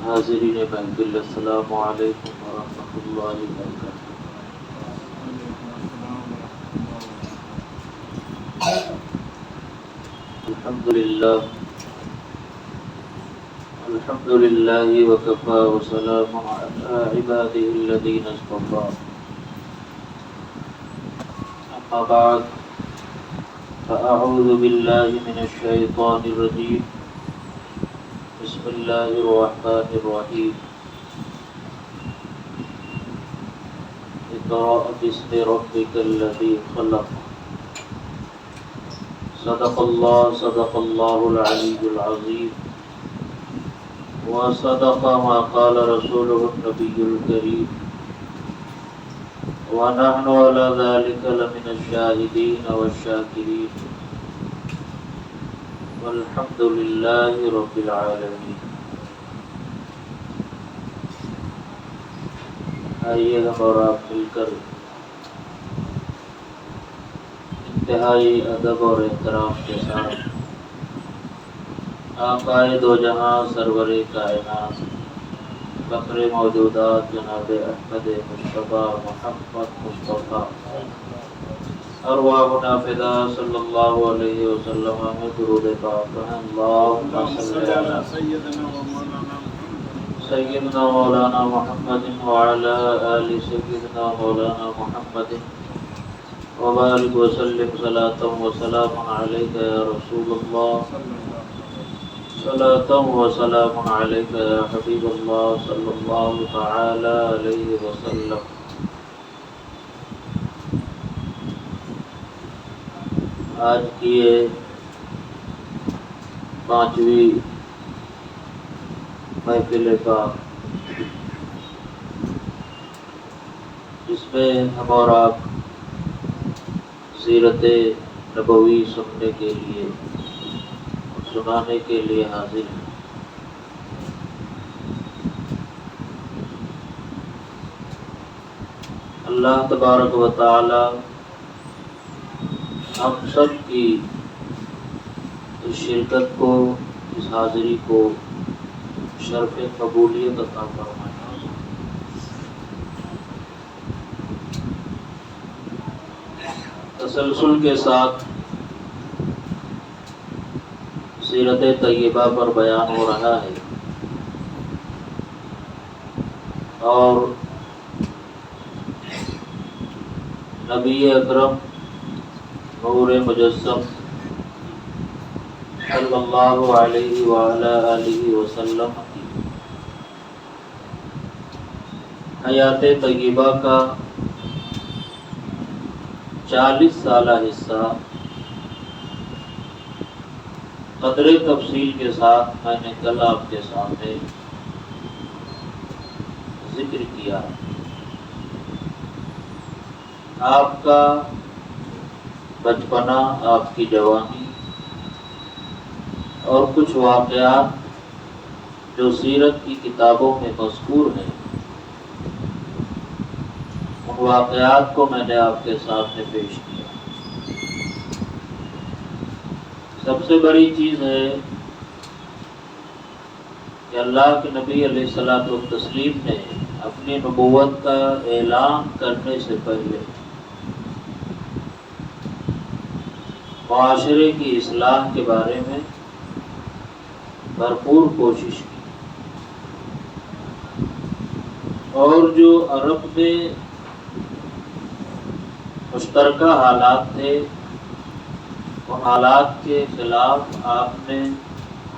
حاضرین محفل، السلام علیکم ورحمۃ اللہ وبرکاتہ۔ الحمد للہ الحمد للہ وکفى وسلام علی عباده الذین اصطفى، اما بعد فاعوذ باللہ من الشیطان الرجیم، بسم اللہ الرحمن الرحیم۔ اقرأ باسم ربک الذی خلق، صدق اللہ العلی العظیم، وصدق ما قال رسوله النبی الکریم، ونحن على ذلك لمن الشاهدين والشاكرين، والحمد لله رب العالمين۔ آئیے ہم اور آپ مل کر انتہائی ادب اور احترام کے ساتھ آقائے دو جہاں سرور کائنات فخر موجودات جناب احمد مصطفیٰ محمد مصطفیٰ ارواحنا فدا صلی اللہ علیہ وسلم میں درود پاک پڑھیں۔ اللہم صلی علی سیدنا مولانا محمد وعلی آل سیدنا مولانا محمد وبارک وسلم صلاۃ وسلام علیک یا رسول اللہ، صلاۃ وسلام علیک یا حبیب اللہ صلی اللہ تعالی علیہ وسلم۔ آج کی یہ 5ویں محفل پاک، جس میں ہم اور آپ سیرت نبوی سننے کے لیے اور سنانے کے لیے حاضر ہیں۔ اللہ تبارک و تعالی ہم سب کی اس شرکت کو، اس حاضری کو شرف قبولیت عطا فرمائے۔ تسلسل کے ساتھ سیرت طیبہ پر بیان ہو رہا ہے، اور نبی اکرم نور مجسم صلی اللہ علیہ وآلہ آلہ وسلم کی حیات طیبہ کا 40 سالہ حصہ قدر تفصیل کے ساتھ میں نے کل آپ کے سامنے ذکر کیا۔ آپ کا بچپنا، آپ کی جوانی اور کچھ واقعات جو سیرت کی کتابوں میں مذکور ہیں، ان واقعات کو میں نے آپ کے سامنے پیش کیا۔ سب سے بڑی چیز ہے کہ اللہ کے نبی علیہ الصلوۃ والتسلیم نے اپنی نبوت کا اعلان کرنے سے پہلے معاشرے کی اصلاح کے بارے میں بھرپور کوشش کی، اور جو عرب میں مشترکہ حالات تھے، ان حالات کے خلاف آپ نے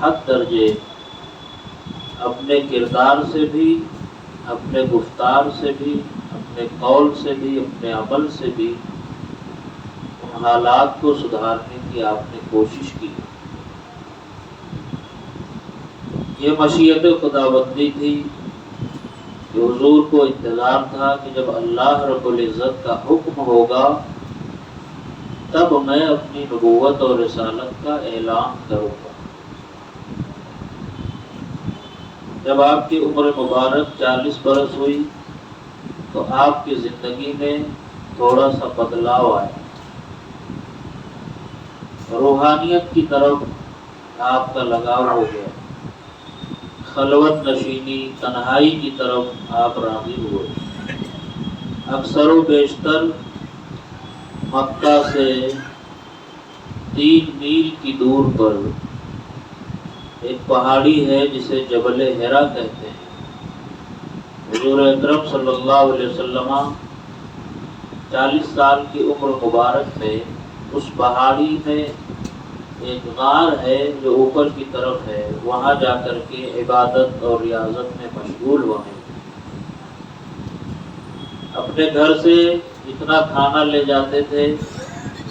حد درجے اپنے کردار سے بھی، اپنے گفتار سے بھی، اپنے قول سے بھی، اپنے عمل سے بھی ان حالات کو سدھارنے کی آپ نے کوشش کی۔ یہ مشیت خداوندی تھی کہ حضور کو انتظار تھا کہ جب اللہ رب العزت کا حکم ہوگا تب میں اپنی نبوت اور رسالت کا اعلان کروں گا۔ جب آپ کی عمر مبارک 40 برس ہوئی تو آپ کی زندگی میں تھوڑا سا بدلاؤ آیا، روحانیت کی طرف آپ کا لگاؤ ہو گیا، خلوت نشینی تنہائی کی طرف آپ راغب ہوئے۔ اکثر و بیشتر مکہ سے 3 میل کی دور پر ایک پہاڑی ہے جسے جبل حرا کہتے ہیں۔ حضور اکرم صلی اللہ علیہ وسلم 40 سال کی عمر مبارک میں اس پہاڑی میں ایک غار ہے جو اوپر کی طرف ہے، وہاں جا کر کے عبادت اور ریاضت میں مشغول ہوئے۔ اپنے گھر سے اتنا کھانا لے جاتے تھے،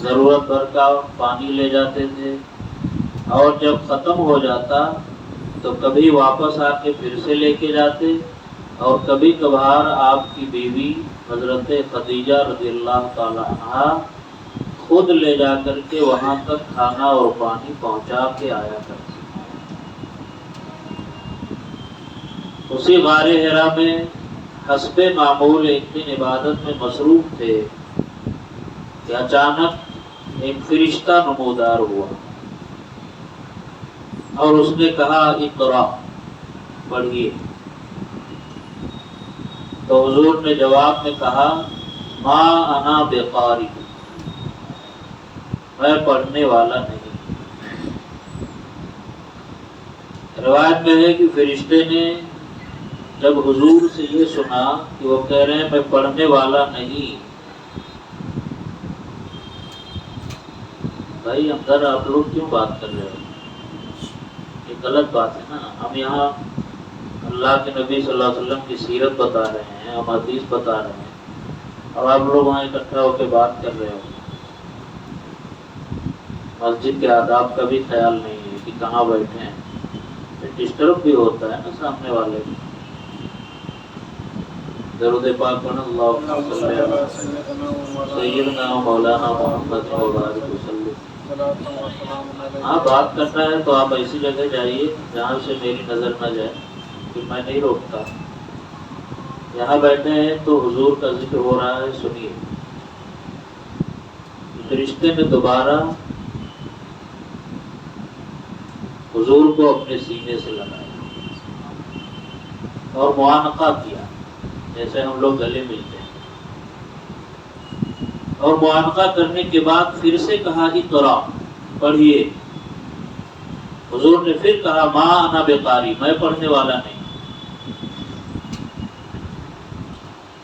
ضرورت بھر کا پانی لے جاتے تھے، اور جب ختم ہو جاتا تو کبھی واپس آ کے پھر سے لے کے جاتے، اور کبھی کبھار آپ کی بیوی حضرت خدیجہ رضی اللہ تعالی عنہا خود لے جا کر کے وہاں تک کھانا اور پانی پہنچا کے آیا کرتے۔ اسی غار حرا میں حسب معمول ایک دن عبادت میں مصروف تھے کہ اچانک ایک فرشتہ نمودار ہوا اور اس نے کہا اقرا، پڑھیے۔ تو حضور نے جواب میں کہا ما انا بقاری، میں پڑھنے والا نہیں۔ روایت میں ہے کہ فرشتے نے جب حضور سے یہ سنا کہ وہ کہہ رہے ہیں میں پڑھنے والا نہیں، بھائی اندر آپ لوگ کیوں بات کر رہے ہو؟ یہ غلط بات ہے نا۔ ہم یہاں اللہ کے نبی صلی اللہ علیہ وسلم کی سیرت بتا رہے ہیں، ہم حدیث بتا رہے ہیں، اور آپ لوگ وہاں اکٹھا ہو کے بات کر رہے ہو۔ مسجد کے آداب کا بھی خیال نہیں ہے کہ کہاں بیٹھے ہیں، ڈسٹرب بھی ہوتا ہے نا سامنے والے۔ درود پاک پڑھنا، اللہم صلی علی سیدنا مولانا محمد وبارک وسلم۔ ہاں بات کرنا ہے تو آپ ایسی جگہ جائیے جہاں سے میری نظر نہ جائے، کہ میں نہیں روکتا۔ یہاں بیٹھے ہیں تو حضور کا ذکر ہو رہا ہے، سنیے۔ فرشتے نے دوبارہ حضور کو اپنے سینے سے لگایا اور معانقہ کیا، جیسے ہم لوگ گلے ملتے ہیں، اور معانقہ کرنے کے بعد پھر سے کہا اقرا، پڑھیے۔ حضور نے پھر کہا ما انا بقاری، میں پڑھنے والا نہیں۔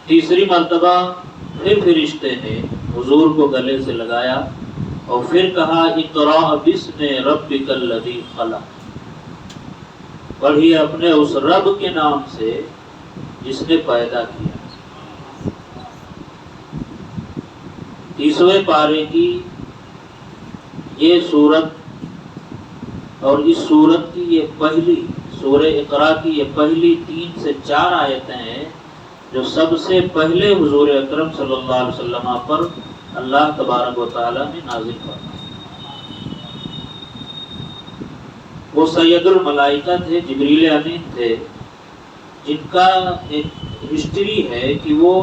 تیسری مرتبہ پھر فرشتے نے حضور کو گلے سے لگایا اور پھر کہا اقرا بسم ربک الذی خلق، پڑھیے اپنے اس رب کے نام سے جس نے پیدا کیا۔ تیسویں پارے کی یہ سورت اور اس سورت کی یہ پہلی سورہ اقرا کی یہ پہلی 3 سے 4 آیتیں ہیں جو سب سے پہلے حضور اکرم صلی اللہ علیہ وسلم پر اللہ تبارک و تعالی نے نازل فرمائی۔ وہ سید الملائکہ تھے، جبریل امین تھے، جن کا ایک ہسٹری ہے کہ وہ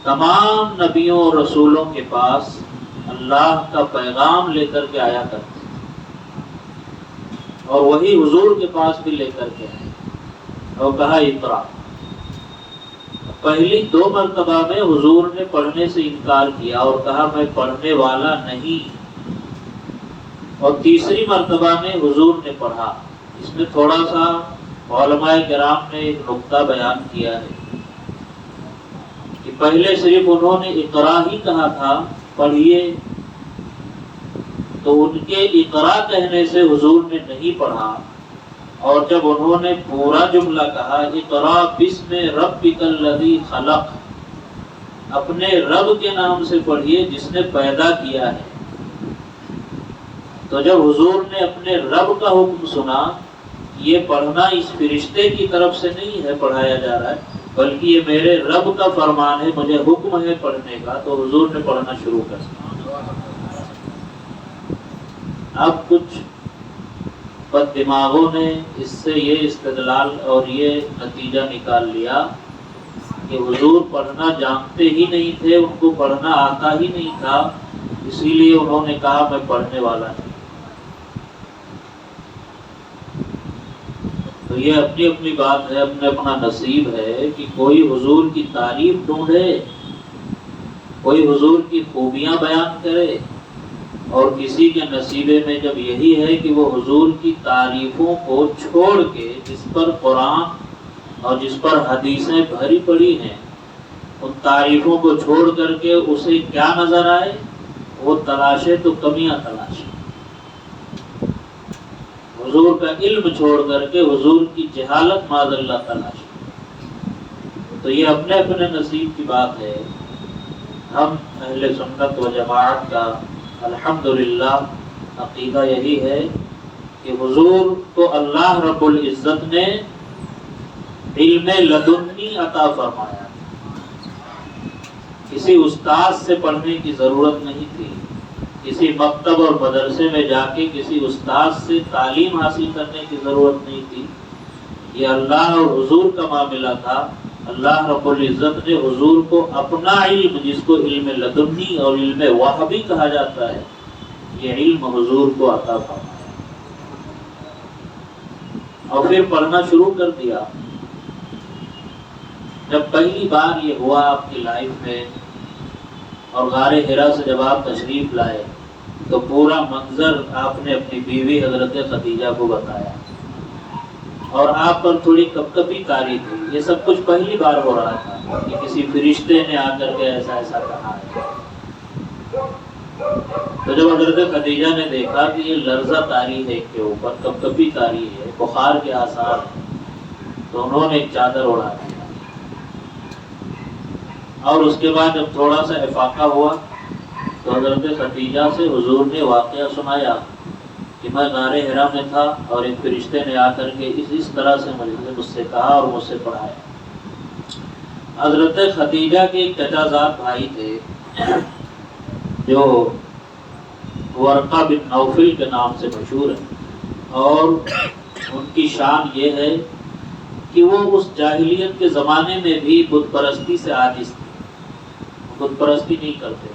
تمام نبیوں اور رسولوں کے پاس اللہ کا پیغام لے کر کے آیا کرتے تھے، اور وہی حضور کے پاس بھی لے کر کے آئے اور کہا اقرا۔ پہلی 2 مرتبہ میں حضور نے پڑھنے سے انکار کیا اور کہا میں پڑھنے والا نہیں، اور تیسری مرتبہ میں حضور نے پڑھا۔ اس میں تھوڑا سا علماء کرام نے ایک نقطہ بیان کیا ہے کہ پہلے صرف انہوں نے اقرا ہی کہا تھا، پڑھیے، تو ان کے اقرا کہنے سے حضور نے نہیں پڑھا، اور جب انہوں نے پورا جملہ کہا اقرا بسم ربک الذی خلق، اپنے رب کے نام سے پڑھیے جس نے پیدا کیا ہے، تو جب حضور نے اپنے رب کا حکم سنا، یہ پڑھنا اس فرشتے کی طرف سے نہیں ہے پڑھایا جا رہا ہے، بلکہ یہ میرے رب کا فرمان ہے، مجھے حکم ہے پڑھنے کا، تو حضور نے پڑھنا شروع کر دیا۔ اب کچھ بد دماغوں نے اس سے یہ استدلال اور یہ نتیجہ نکال لیا کہ حضور پڑھنا جانتے ہی نہیں تھے، ان کو پڑھنا آتا ہی نہیں تھا، اسی لیے انہوں نے کہا میں پڑھنے والا نہیں۔ تو یہ اپنی اپنی بات ہے، اپنا اپنا نصیب ہے کہ کوئی حضور کی تعریف ڈھونڈے، کوئی حضور کی خوبیاں بیان کرے، اور کسی کے نصیبے میں جب یہی ہے کہ وہ حضور کی تعریفوں کو چھوڑ کے جس پر قرآن اور جس پر حدیثیں بھری پڑی ہیں ان تعریفوں کو چھوڑ کر کے اسے کیا نظر آئے، وہ تلاشے تو کمیاں تلاشے، حضور کا علم چھوڑ کر کے حضور کی جہالت معاذ اللہ تلاشے۔ تو یہ اپنے اپنے نصیب کی بات ہے۔ ہم اہل سنت و جماعت کا الحمدللہ عقیدہ یہی ہے کہ حضور کو اللہ رب العزت نے علم لدنی عطا فرمایا، کسی استاد سے پڑھنے کی ضرورت نہیں تھی، کسی مکتب اور مدرسے میں جا کے کسی استاد سے تعلیم حاصل کرنے کی ضرورت نہیں تھی، یہ اللہ اور حضور کا معاملہ تھا۔ اللہ رب العزت نے حضور کو اپنا علم، جس کو علم لدنی اور علم وہبی کہا جاتا ہے، یہ علم حضور کو عطا فرمایا اور پھر پڑھنا شروع کر دیا۔ جب پہلی بار یہ ہوا آپ کی لائف میں اور غار حرا سے جب آپ تشریف لائے تو پورا منظر آپ نے اپنی بیوی حضرت خدیجہ کو بتایا اور آپ پر تھوڑی کپکپی کاری تھی۔ یہ سب کچھ پہلی بار ہو رہا تھا کہ کسی فرشتے نے آ کر کے ایسا ایسا کہا ہے۔ تو جب حضرت خدیجہ نے دیکھا کہ یہ لرزہ طاری ہے، کے اوپر کپکپی طاری ہے، بخار کے آثار ہیں، تو انہوں نے ایک چادر اڑا دیا اور اس کے بعد جب تھوڑا سا افاقہ ہوا تو حضرت خدیجہ سے حضور نے واقعہ سنایا کہ میں غار حرا میں تھا اور ایک فرشتے نے آ کر کے اس طرح سے مجھ سے کہا اور مجھ سے پڑھایا۔ حضرت خدیجہ کے ایک چچا زاد بھائی تھے جو ورقہ بن نوفل کے نام سے مشہور ہے، اور ان کی شان یہ ہے کہ وہ اس جاہلیت کے زمانے میں بھی بت پرستی سے عاجز تھے، بت پرستی نہیں کرتے،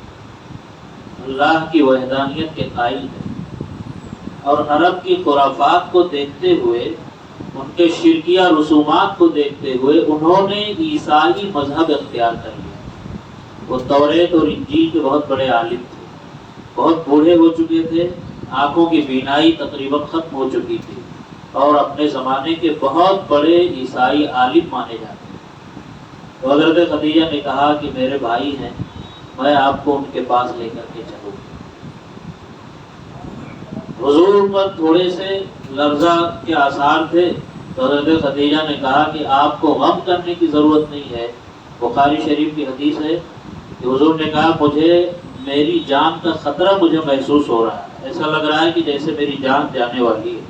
اللہ کی وحدانیت کے قائل تھے، اور عرب کی خرافات کو دیکھتے ہوئے، ان کے شرکیہ رسومات کو دیکھتے ہوئے انہوں نے عیسائی مذہب اختیار کر لیا۔ وہ توریت اور انجیل کے بہت بڑے عالم تھے، بہت بوڑھے ہو چکے تھے، آنکھوں کی بینائی تقریباً ختم ہو چکی تھی، اور اپنے زمانے کے بہت بڑے عیسائی عالم مانے جاتے ہیں۔ تو حضرت خدیجہ نے کہا کہ میرے بھائی ہیں، میں آپ کو ان کے پاس لے کر کے چلوں۔ حضور پر تھوڑے سے لرزہ کے آثار تھے، تو حضرت خدیجہ نے کہا کہ آپ کو غم کرنے کی ضرورت نہیں ہے۔ بخاری شریف کی حدیث ہے کہ حضور نے کہا مجھے میری جان کا خطرہ مجھے محسوس ہو رہا ہے، ایسا لگ رہا ہے کہ جیسے میری جان جانے والی ہے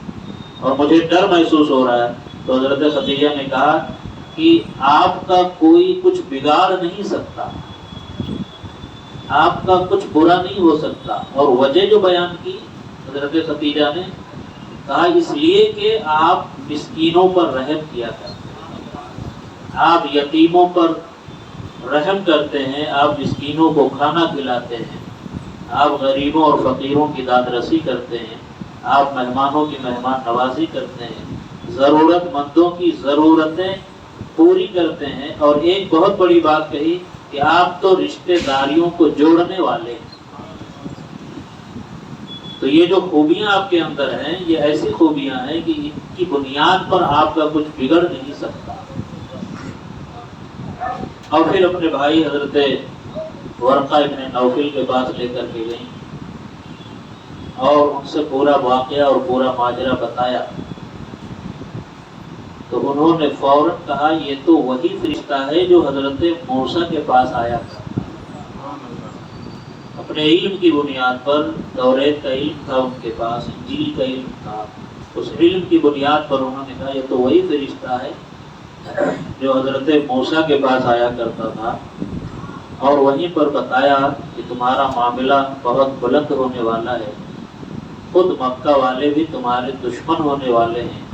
اور مجھے ڈر محسوس ہو رہا ہے۔ تو حضرت خدیجہ نے کہا کہ آپ کا کوئی کچھ بگاڑ نہیں سکتا، آپ کا کچھ برا نہیں ہو سکتا۔ اور وجہ جو بیان کی حضرت خدیجہ نے کہا اس لیے کہ آپ مسکینوں پر رحم کیا کرتے ہیں، آپ یتیموں پر رحم کرتے ہیں، آپ مسکینوں کو کھانا کھلاتے ہیں، آپ غریبوں اور فقیروں کی داد رسی کرتے ہیں، آپ مہمانوں کی مہمان نوازی کرتے ہیں، ضرورت مندوں کی ضرورتیں پوری کرتے ہیں، اور ایک بہت بڑی بات کہی کہ آپ تو رشتہ داریوں کو جوڑنے والے ہیں۔ تو یہ جو خوبیاں آپ کے اندر ہیں یہ ایسی خوبیاں ہیں کہ ان کی بنیاد پر آپ کا کچھ بگڑ نہیں سکتا۔ اور پھر اپنے بھائی حضرت ورقہ ابن نوفل کے پاس لے کر کے گئیں اور ان سے پورا واقعہ اور پورا ماجرا بتایا، تو انہوں نے فوراً کہا یہ تو وہی فرشتہ ہے جو حضرت موسیٰ کے پاس آیا تھا۔ اپنے علم کی بنیاد پر، توریت کا علم تھا ان کے پاس، انجیل کا علم تھا، اس علم کی بنیاد پر انہوں نے کہا یہ تو وہی فرشتہ ہے جو حضرت موسیٰ کے پاس آیا کرتا تھا، اور وہیں پر بتایا کہ تمہارا معاملہ بہت بلند ہونے والا ہے، خود مکہ والے بھی تمہارے دشمن ہونے والے ہیں،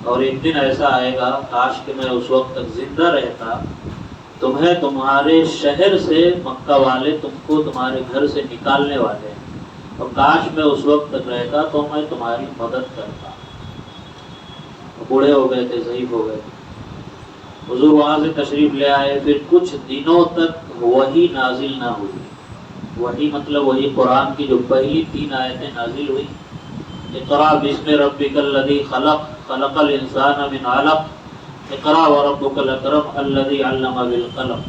اور ایک دن ایسا آئے گا کاش کہ میں اس وقت تک زندہ رہتا، تمہیں تمہارے شہر سے مکہ والے تم کو تمہارے گھر سے نکالنے والے ہیں، اور کاش میں اس وقت تک رہتا تو میں تمہاری مدد کرتا۔ بوڑھے ہو گئے تھے، ضعیف ہو گئے تھے۔ حضور وہاں سے تشریف لے آئے، پھر کچھ دنوں تک وحی نازل نہ ہوئی۔ وحی مطلب وہی قرآن کی جو پہلی 3 آیتیں نازل ہوئی، اقرا بسم ربک الذی خلق خلق الانسان من علق اقرا وربک الاکرم الذی علم بالقلم،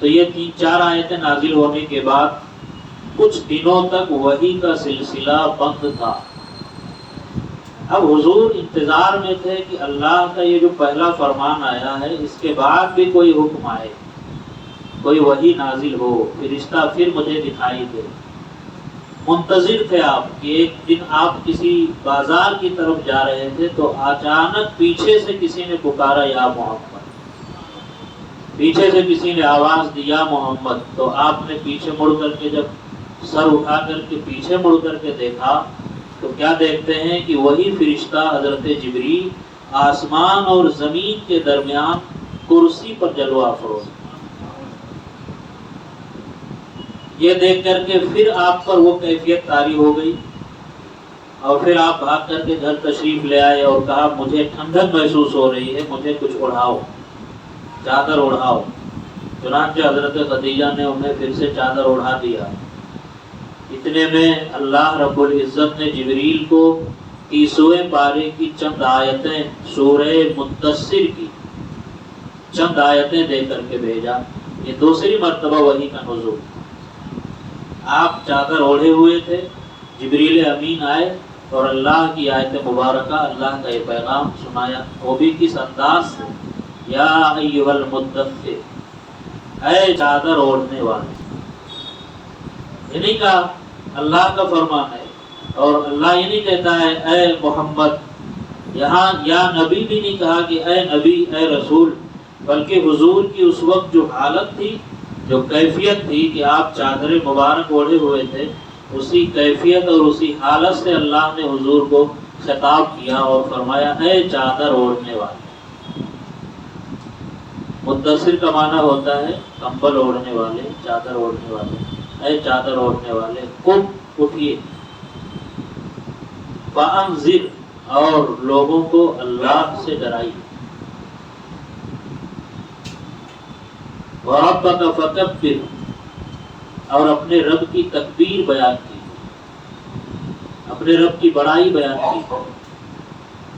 تو یہ 3-4 آیتیں نازل ہونے کے بعد کچھ دنوں تک وحی کا سلسلہ بند تھا۔ اب حضور انتظار میں تھے کہ اللہ کا یہ جو پہلا فرمان آیا ہے اس کے بعد بھی کوئی حکم آئے، کوئی وحی نازل ہو، فرشتہ پھر مجھے دکھائی دے۔ منتظر تھے آپ کہ ایک دن آپ کسی بازار کی طرف جا رہے تھے تو اچانک پیچھے سے کسی نے پکارا یا محمد، پیچھے سے کسی نے آواز دی یا محمد، تو آپ نے پیچھے مڑ کر کے جب سر اٹھا کر کے پیچھے مڑ کر کے دیکھا تو کیا دیکھتے ہیں کہ وہی فرشتہ حضرت جبریل آسمان اور زمین کے درمیان کرسی پر جلوہ افروز۔ یہ دیکھ کر کے پھر آپ پر وہ کیفیت طاری ہو گئی، اور پھر آپ بھاگ کر کے گھر تشریف لے آئے اور کہا مجھے ٹھنڈک محسوس ہو رہی ہے، مجھے کچھ اڑھاؤ، چادر اڑھاؤ۔ چنانچہ حضرت خدیجہ نے انہیں پھر سے چادر اڑھا دیا۔ اتنے میں اللہ رب العزت نے جبریل کو 30ویں پارے کی چند آیتیں، سورہ مدثر کی چند آیتیں دے کر کے بھیجا۔ یہ دوسری مرتبہ وحی کا نزول۔ آپ چادر اوڑھے ہوئے تھے، جبریل امین آئے اور اللہ کی آیت مبارکہ، اللہ کا یہ پیغام سنایا، وہ بھی کس انداز سے، یا ایھا المدثر، اے چادر اوڑھنے والے۔ یہ نہیں کہا اللہ کا فرمان ہے، اور اللہ یہ نہیں کہتا ہے اے محمد، یہاں یا نبی بھی نہیں کہا کہ اے نبی اے رسول، بلکہ حضور کی اس وقت جو حالت تھی، جو کیفیت تھی کہ آپ چادر مبارک اوڑھے ہوئے تھے، اسی کیفیت اور اسی حالت سے اللہ نے حضور کو خطاب کیا اور فرمایا اے چادر اوڑھنے والے۔ مدثر کا معنی ہوتا ہے کمبل اوڑھنے والے، چادر اوڑھنے والے۔ اے چادر اوڑھنے والے، قم، اٹھیے، فانذر، اور لوگوں کو اللہ سے ڈرائیے، وربک فکبر، اور اپنے رب کی تکبیر بیان کیجیے، اپنے رب کی بڑائی بیان کیجیے،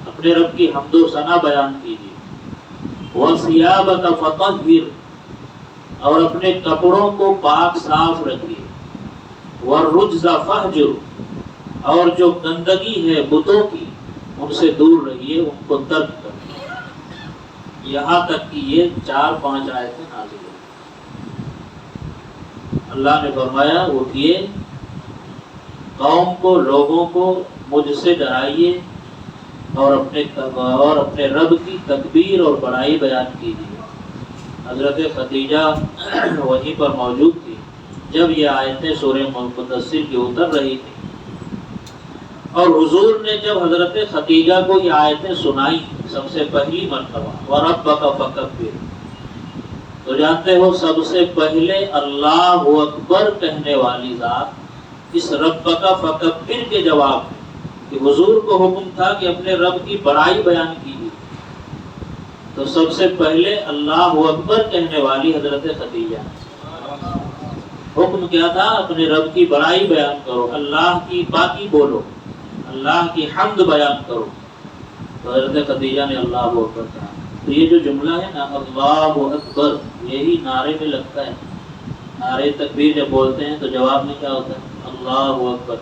اپنے رب کی حمد و ثنا بیان کیجیے۔ وثیابک فطہر، اور اپنے کپڑوں کو پاک صاف رکھیے۔ والرجز فہجر، اور جو گندگی ہے بتوں کی ان سے دور رہیے، ان کو ترک کر۔ یہاں تک کہ یہ 4-5 آیتیں نازل ہوئی۔ اللہ نے فرمایا اٹھیے، قوم کو، لوگوں کو مجھ سے ڈرائیے، اور اپنے رب کی تکبیر اور بڑائی بیان کیجیے۔ حضرت خدیجہ وہیں پر موجود تھی جب یہ آیتیں سورہ مدثر کی اتر رہی تھی، اور حضور نے جب حضرت خدیجہ کو یہ آیتیں سنائی سب سے پہلی مرتبہ، وَرَبَّكَ فَكَبِّرْ، تو جانتے ہو سب سے پہلے اللہ اکبر کہنے والی ذات اس ربک فکبر کے جواب میں، کہ حضور کو حکم تھا کہ اپنے رب کی بڑائی بیان کیجیے، تو سب سے پہلے اللہ اکبر کہنے والی حضرت خدیجہ۔ حکم کیا تھا؟ اپنے رب کی بڑائی بیان کرو، اللہ کی باقی بولو، اللہ کی حمد بیان کرو۔ تو حضرت خدیجہ نے اللہ اکبر کہا۔ تو یہ جو جملہ ہے نا اللہ اکبر، یہی نعرے میں لگتا ہے۔ نعرے تکبیر جب بولتے ہیں تو جواب میں کیا ہوتا ہے؟ اللہ اکبر۔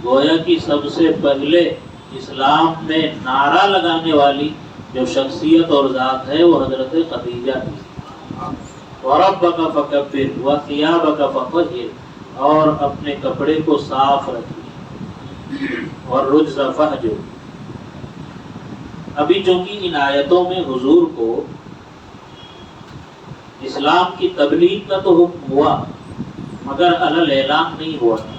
گویا کہ سب سے پہلے اسلام میں نعرہ لگانے والی جو شخصیت اور ذات ہے وہ حضرت خدیجہ کی۔ وَرَبَّكَ فَكَبِّرْ وَثِيَابَكَ فَطَهِّرْ، اور اپنے کپڑے کو صاف رکھیے، وَالرُّجْزَ فَاهْجُرْ۔ ابھی چونکہ ان آیتوں میں حضور کو اسلام کی تبلیغ کا تو حکم ہوا، مگر علی الاعلان نہیں ہوا تھا۔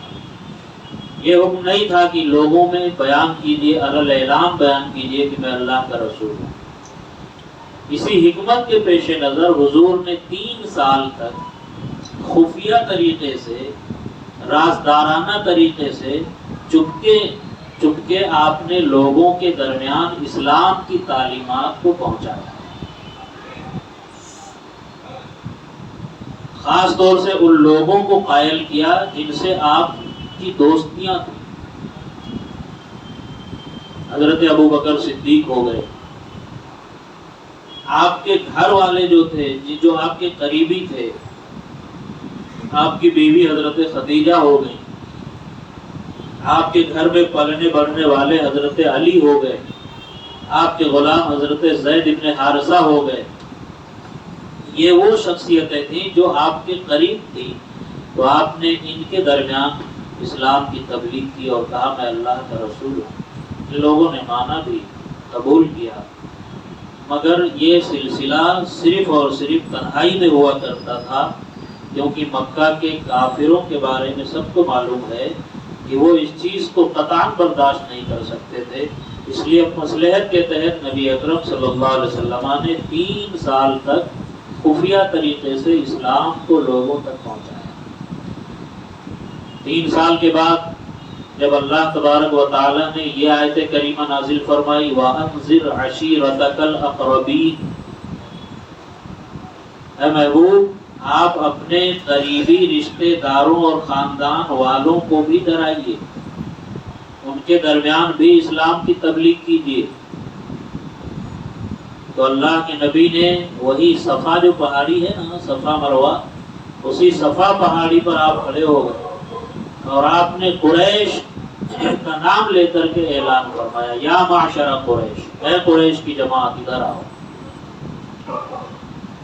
یہ حکم نہیں تھا کہ لوگوں میں بیان کیجیے، علی الاعلان بیان کیجیے کہ میں اللہ کا رسول ہوں۔ اسی حکمت کے پیش نظر حضور نے 3 سال تک خفیہ طریقے سے، رازدارانہ طریقے سے، چپکے آپ نے لوگوں کے درمیان اسلام کی تعلیمات کو پہنچایا، خاص طور سے ان لوگوں کو قائل کیا جن سے آپ کی دوستیاں تھیں۔ حضرت ابو بکر صدیق ہو گئے، آپ کے گھر والے جو تھے، جو آپ کے قریبی تھے، آپ کی بیوی حضرت خدیجہ ہو گئی، آپ کے گھر میں پلنے بڑھنے والے حضرت علی ہو گئے، آپ کے غلام حضرت زید ابن حارثہ ہو گئے۔ یہ وہ شخصیتیں تھیں جو آپ کے قریب تھی، تو آپ نے ان کے درمیان اسلام کی تبلیغ کی اور کہا میں اللہ کا رسول ہوں۔ ان لوگوں نے مانا بھی، قبول کیا، مگر یہ سلسلہ صرف اور صرف تنہائی میں ہوا کرتا تھا، کیونکہ مکہ کے کافروں کے بارے میں سب کو معلوم ہے کہ وہ اس چیز کو قطعاً برداشت نہیں کر سکتے تھے۔ اس لیے مصلحت کے تحت نبی اکرم صلی اللہ علیہ وسلم نے 3 سال تک خفیہ طریقے سے اسلام کو لوگوں تک پہنچایا۔ 3 سال کے بعد جب اللہ تبارک و تعالی نے یہ آیت کریمہ نازل فرمائی وَأَنذِرْ عَشِيرَتَكَ الْأَقْرَبِينَ، اے محبوب آپ اپنے قریبی رشتہ داروں اور خاندان والوں کو بھی ڈرائیے، ان کے درمیان بھی اسلام کی تبلیغ کیجیے۔ تو اللہ کے نبی نے وہی صفا جو پہاڑی ہے نا، صفا مروہ، اسی صفا پہاڑی پر آپ کھڑے ہو گئے اور آپ نے قریش کا نام لے کر کے اعلان فرمایا یا معشر قریش، اے قریش کی جماعت ادھر آؤ۔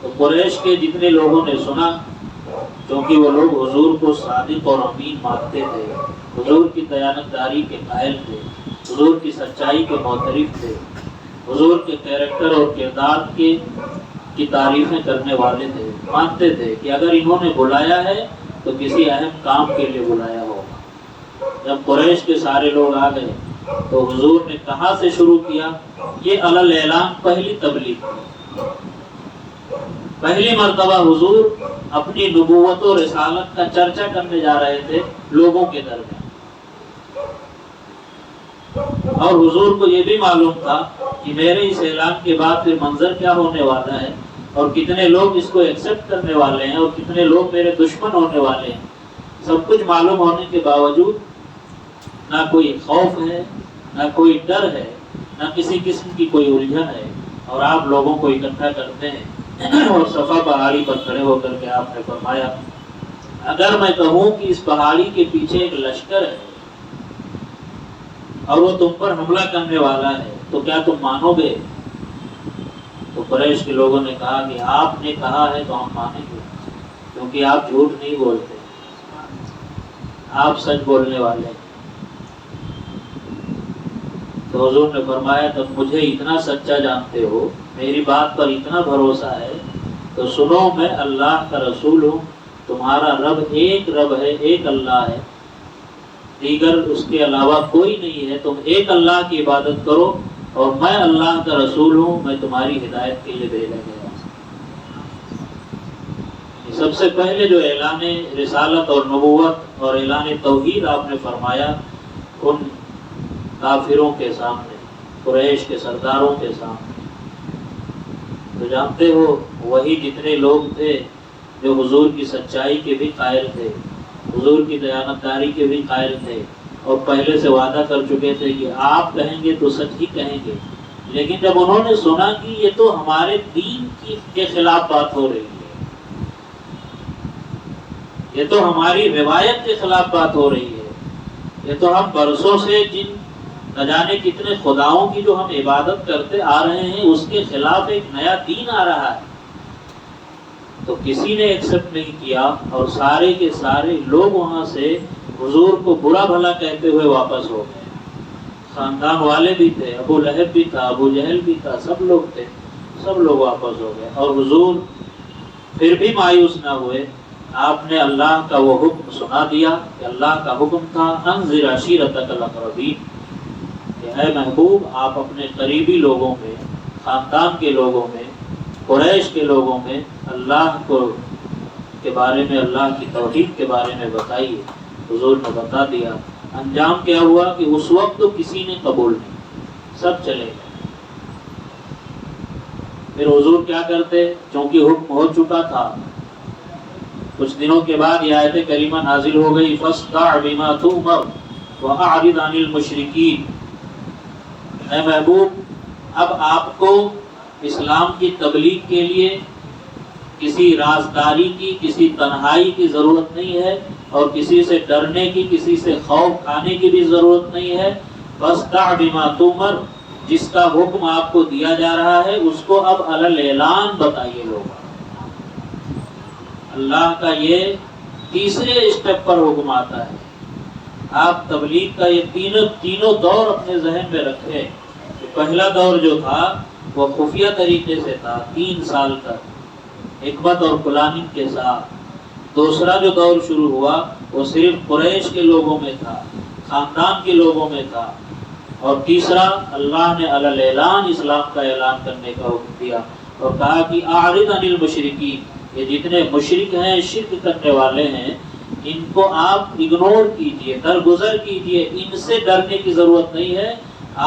تو قریش کے جتنے لوگوں نے سنا، کیونکہ وہ لوگ حضور کو صادق اور امین مانتے تھے، حضور کی دیانتداری کے قائل تھے، حضور کی سچائی کے معترف تھے، حضور کے کیریکٹر اور کردار کی تعریفیں کرنے والے تھے، مانتے تھے کہ اگر انہوں نے بلایا ہے تو کسی اہم کام کے لیے بلایا ہوگا۔ جب قریش کے سارے لوگ آ گئے تو حضور نے کہاں سے شروع کیا؟ یہ علی اعلان پہلی تبلیغ تھی۔ پہلی مرتبہ حضور اپنی نبوت و رسالت کا چرچا کرنے جا رہے تھے لوگوں کے درمیان، اور حضور کو یہ بھی معلوم تھا کہ میرے اس اعلان کے بعد پھر منظر کیا ہونے والا ہے اور کتنے لوگ اس کو ایکسپٹ کرنے والے ہیں اور کتنے لوگ میرے دشمن ہونے والے ہیں۔ سب کچھ معلوم ہونے کے باوجود نہ کوئی خوف ہے، نہ کوئی ڈر ہے، نہ کسی قسم کی کوئی الجھن ہے، اور آپ لوگوں کو اکٹھا کرتے ہیں اور صفا پہاڑی پر کھڑے ہو کر کے آپ نے فرمایا اگر میں کہوں کہ اس پہاڑی کے پیچھے ایک لشکر ہے اور وہ تم پر حملہ کرنے والا ہے تو کیا تم مانو گے؟ تو قریش کے لوگوں نے کہا کہ آپ نے کہا ہے تو ہم مانیں گے، کیونکہ آپ جھوٹ نہیں بولتے، آپ سچ بولنے والے ہیں۔ تو حضور نے فرمایا تب مجھے اتنا سچا جانتے ہو، میری بات پر اتنا بھروسہ ہے، تو سنو میں اللہ کا رسول ہوں، تمہارا رب ہے، ایک اللہ ہے، دیگر اس کے علاوہ کوئی نہیں ہے، تم ایک اللہ کی عبادت کرو، اور میں اللہ کا رسول ہوں، میں تمہاری ہدایت کے لیے بھیجا گیا ہوں۔ سب سے پہلے جو اعلان رسالت اور نبوت اور اعلان توحید آپ نے فرمایا ان کافروں کے سامنے، قریش کے سرداروں کے سامنے، تو جانتے ہو وہی جتنے لوگ تھے جو حضور کی سچائی کے بھی قائل تھے، حضور کی دیانتداری کے بھی قائل تھے، اور پہلے سے وعدہ کر چکے تھے کہ آپ کہیں گے تو سچ ہی کہیں گے، لیکن جب انہوں نے سنا کہ یہ تو ہمارے دین کے خلاف بات ہو رہی ہے، یہ تو ہماری روایت کے خلاف بات ہو رہی ہے، یہ تو ہم برسوں سے جن نہ جانے کتنے خداؤں کی جو ہم عبادت کرتے آ رہے ہیں اس کے خلاف ایک نیا دین آ رہا ہے، تو کسی نے ایکسپٹ نہیں کیا، اور سارے کے سارے لوگ وہاں سے حضور کو برا بھلا کہتے ہوئے واپس ہو گئے۔ خاندان والے بھی تھے، ابو لہب بھی تھا، ابو جہل بھی تھا، سب لوگ تھے، سب لوگ واپس ہو گئے، اور حضور پھر بھی مایوس نہ ہوئے۔ آپ نے اللہ کا وہ حکم سنا دیا کہ اللہ کا حکم تھا انذر عشیرتک الاقربین، کہ اے محبوب آپ اپنے قریبی لوگوں میں، خاندان کے لوگوں میں، قریش کے لوگوں میں اللہ کے بارے میں، اللہ کی توحید کے بارے میں بتائیے۔ حضور نے بتا دیا انجام کیا ہوا کہ اس وقت تو کسی نے قبول نہیں، سب چلے گئے۔ پھر حضور کیا کرتے، چونکہ حکم ہو چکا تھا، کچھ دنوں کے بعد یہ آیت کریمہ نازل ہو گئی، فاصدع بما تؤمر واعرض عن المشرکین۔ اے محبوب، اب آپ کو اسلام کی تبلیغ کے لیے کسی رازداری کی، کسی تنہائی کی ضرورت نہیں ہے، اور کسی سے ڈرنے کی، کسی سے خوف کھانے کی بھی ضرورت نہیں ہے۔ فاصدع بما تؤمر، جس کا حکم آپ کو دیا جا رہا ہے اس کو اب علی الاعلان بتائیے لوگ۔ اللہ کا یہ تیسرے اسٹیپ پر حکم آتا ہے۔ آپ تبلیغ کا یہ تینوں دور اپنے ذہن میں رکھیں۔ پہلا دور جو تھا وہ خفیہ طریقے سے تھا، 3 سال تک حکمت اور پلاننگ کے ساتھ۔ دوسرا جو دور شروع ہوا وہ صرف قریش کے لوگوں میں تھا، خاندان کے لوگوں میں تھا۔ اور تیسرا اللہ نے علی الاعلان اسلام کا اعلان کرنے کا حکم دیا اور کہا کہ اعرض عن المشرکین، یہ جتنے مشرک ہیں، شرک کرنے والے ہیں، ان کو آپ اگنور کیجئے، درگزر کیجئے، ان سے ڈرنے کی ضرورت نہیں ہے۔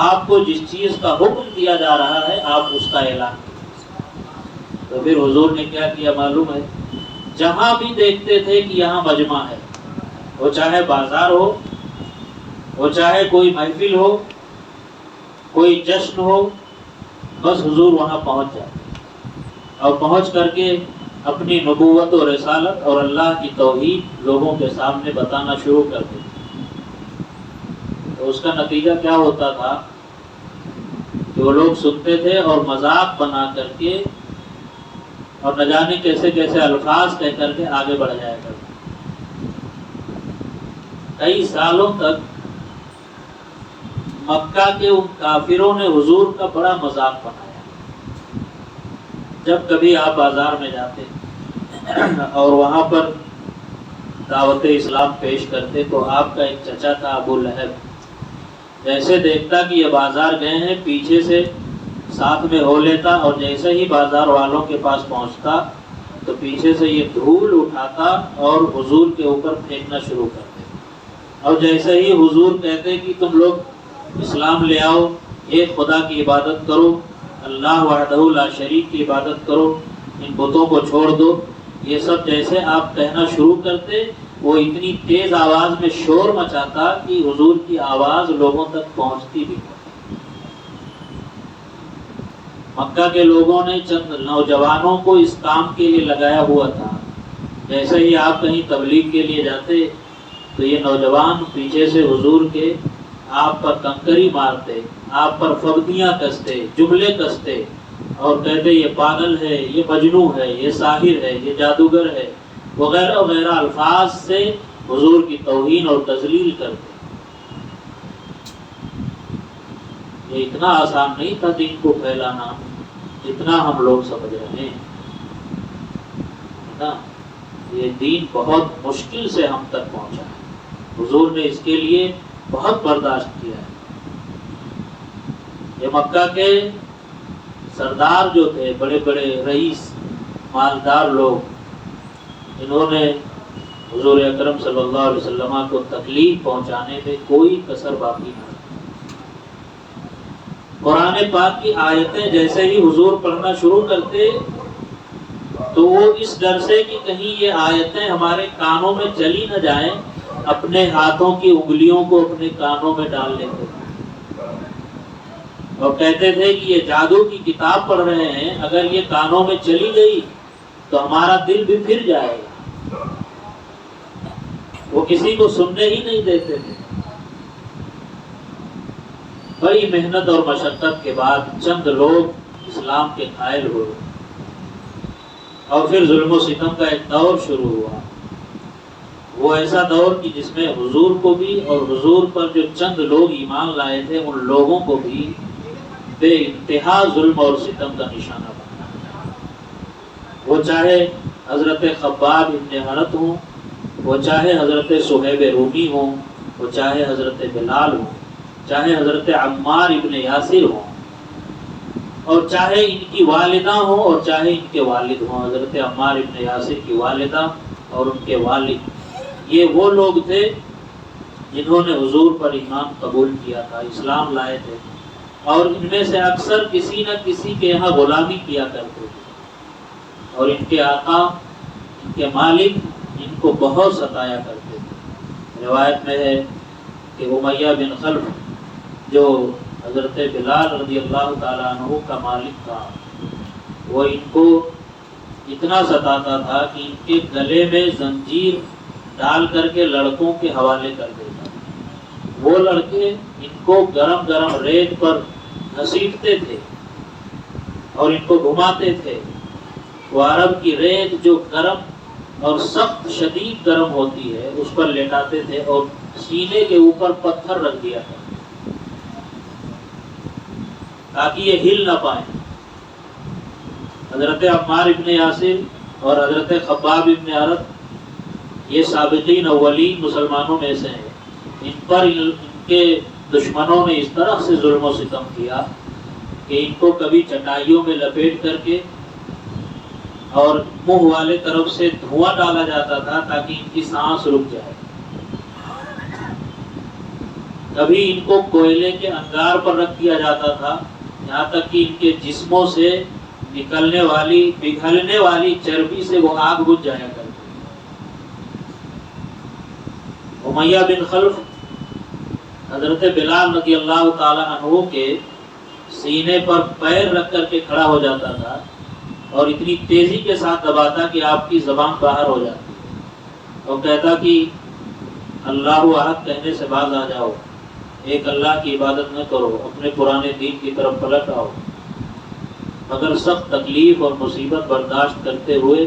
آپ کو جس چیز کا حکم دیا جا رہا ہے آپ اس کا اعلان کیجئے۔ تو پھر حضور نے کیا کیا معلوم ہے؟ جہاں بھی دیکھتے تھے کہ یہاں مجمع ہے، وہ چاہے بازار ہو، وہ چاہے کوئی محفل ہو، کوئی جشن ہو، بس حضور وہاں پہنچ جاتے اور پہنچ کر کے اپنی نبوت و رسالت اور اللہ کی توحید لوگوں کے سامنے بتانا شروع کر دیتے۔ تو اس کا نتیجہ کیا ہوتا تھا کہ وہ لوگ سنتے تھے اور مذاق بنا کر کے اور نہ جانے کیسے کیسے الفاظ کہہ کر کے آگے بڑھ جایا کرتے۔ کئی سالوں تک مکہ کے ان کافروں نے حضور کا بڑا مذاق بنایا۔ جب کبھی آپ بازار میں جاتے اور وہاں پر دعوت اسلام پیش کرتے تو آپ کا ایک چچا تھا ابو لہب، جیسے دیکھتا کہ یہ بازار گئے ہیں پیچھے سے ساتھ میں ہو لیتا، اور جیسے ہی بازار والوں کے پاس پہنچتا تو پیچھے سے یہ دھول اٹھاتا اور حضور کے اوپر پھینکنا شروع کرتے، اور جیسے ہی حضور کہتے کہ تم لوگ اسلام لے آؤ، ایک خدا کی عبادت کرو، اللہ وحدہ لا شریک کی عبادت کرو، ان بتوں کو چھوڑ دو، یہ سب جیسے آپ کہنا شروع کرتے وہ اتنی تیز آواز میں شور مچاتا کہ حضور کی آواز لوگوں تک پہنچتی بھی۔ مکہ کے لوگوں نے چند نوجوانوں کو اس کام کے لیے لگایا ہوا تھا۔ جیسے ہی آپ کہیں تبلیغ کے لیے جاتے تو یہ نوجوان پیچھے سے حضور کے آپ پر کنکری مارتے، آپ پر فبدیاں کستے، جملے کستے اور کہتے یہ پاگل ہے، یہ مجنون ہے، یہ ساحر ہے، یہ جادوگر ہے، وغیرہ وغیرہ الفاظ سے حضور کی توہین اور تذلیل کرتے۔ یہ اتنا آسان نہیں تھا دین کو پھیلانا جتنا ہم لوگ سمجھ رہے ہیں نا۔ یہ دین بہت مشکل سے ہم تک پہنچا ہے، حضور نے اس کے لیے بہت برداشت کیا ہے۔ یہ مکہ کے سردار جو تھے، بڑے بڑے رئیس مالدار لوگ، انہوں نے حضور اکرم صلی اللہ علیہ وسلم کو تکلیف پہنچانے میں کوئی کسر باقی نہ رکھی۔ قرآن پاک کی آیتیں جیسے ہی حضور پڑھنا شروع کرتے تو وہ اس ڈر سے کہ کہیں یہ آیتیں ہمارے کانوں میں چلی نہ جائیں، اپنے ہاتھوں کی انگلیوں کو اپنے کانوں میں ڈال لیتے اور کہتے تھے کہ یہ جادو کی کتاب پڑھ رہے ہیں، اگر یہ کانوں میں چلی گئی تو ہمارا دل بھی پھر جائے گا۔ وہ کسی کو سننے ہی نہیں دیتے تھے۔ بڑی محنت اور مشقت کے بعد چند لوگ اسلام کے قائل ہوئے اور پھر ظلم و ستم کا ایک دور شروع ہوا۔ وہ ایسا دور کہ جس میں حضور کو بھی اور حضور پر جو چند لوگ ایمان لائے تھے ان لوگوں کو بھی بے انتہا ظلم اور ستم کا نشانہ بنا۔ وہ چاہے حضرت خباب ابن حرت ہوں، وہ چاہے حضرت صہیب رومی ہوں، وہ چاہے حضرت بلال ہوں، چاہے حضرت عمار ابن یاسر ہوں، اور چاہے ان کی والدہ ہوں اور چاہے ان کے والد ہوں۔ حضرت عمار ابن یاسر کی والدہ اور ان کے والد، یہ وہ لوگ تھے جنہوں نے حضور پر ایمان قبول کیا تھا، اسلام لائے تھے، اور ان میں سے اکثر کسی نہ کسی کے یہاں غلامی کیا کرتے تھے، اور ان کے آقا، ان کے مالک ان کو بہت ستایا کرتے تھے۔ روایت میں ہے کہ امیہ بن خلف جو حضرت بلال رضی اللہ تعالیٰ عنہ کا مالک تھا، وہ ان کو اتنا ستاتا تھا کہ ان کے گلے میں زنجیر ڈال کر کے لڑکوں کے حوالے کر دیتا۔ وہ لڑکے ان کو گرم گرم ریت پر گھسیٹتے تھے اور ان کو گھماتے تھے۔ وہ عرب کی ریت جو گرم اور سخت شدید گرم ہوتی ہے اس پر لیٹاتے تھے اور سینے کے اوپر پتھر رکھ دیا تھا تاکہ یہ ہل نہ پائیں۔ حضرت عمار ابن یاسر اور حضرت خباب ابن عرب یہ سابقین اولین مسلمانوں میں سے ہیں۔ ان پر ان کے دشمنوں نے اس طرح سے ظلم و ستم کیا کہ ان کو کبھی چٹائیوں میں لپیٹ کر کے اور منہ والے طرف سے دھواں ڈالا جاتا تھا تاکہ ان کی سانس رک جائے، کبھی ان کو کوئلے کے انگار پر رکھ دیا جاتا تھا، یہاں تک کہ ان کے جسموں سے نکلنے والی پگھلنے والی چربی سے وہ آگ بجھ جایا کرتی۔ امیہ بن خلف حضرت بلال رضی اللہ تعالی عنہ کے سینے پر پیر رکھ کر کے کھڑا ہو جاتا تھا اور اتنی تیزی کے ساتھ دباتا کہ آپ کی زبان باہر ہو جاتی اور کہتا کہ اللہ احد کہنے سے باز آ جاؤ، ایک اللہ کی عبادت نہ کرو، اپنے پرانے دین کی طرف پلٹ آؤ۔ مگر سخت تکلیف اور مصیبت برداشت کرتے ہوئے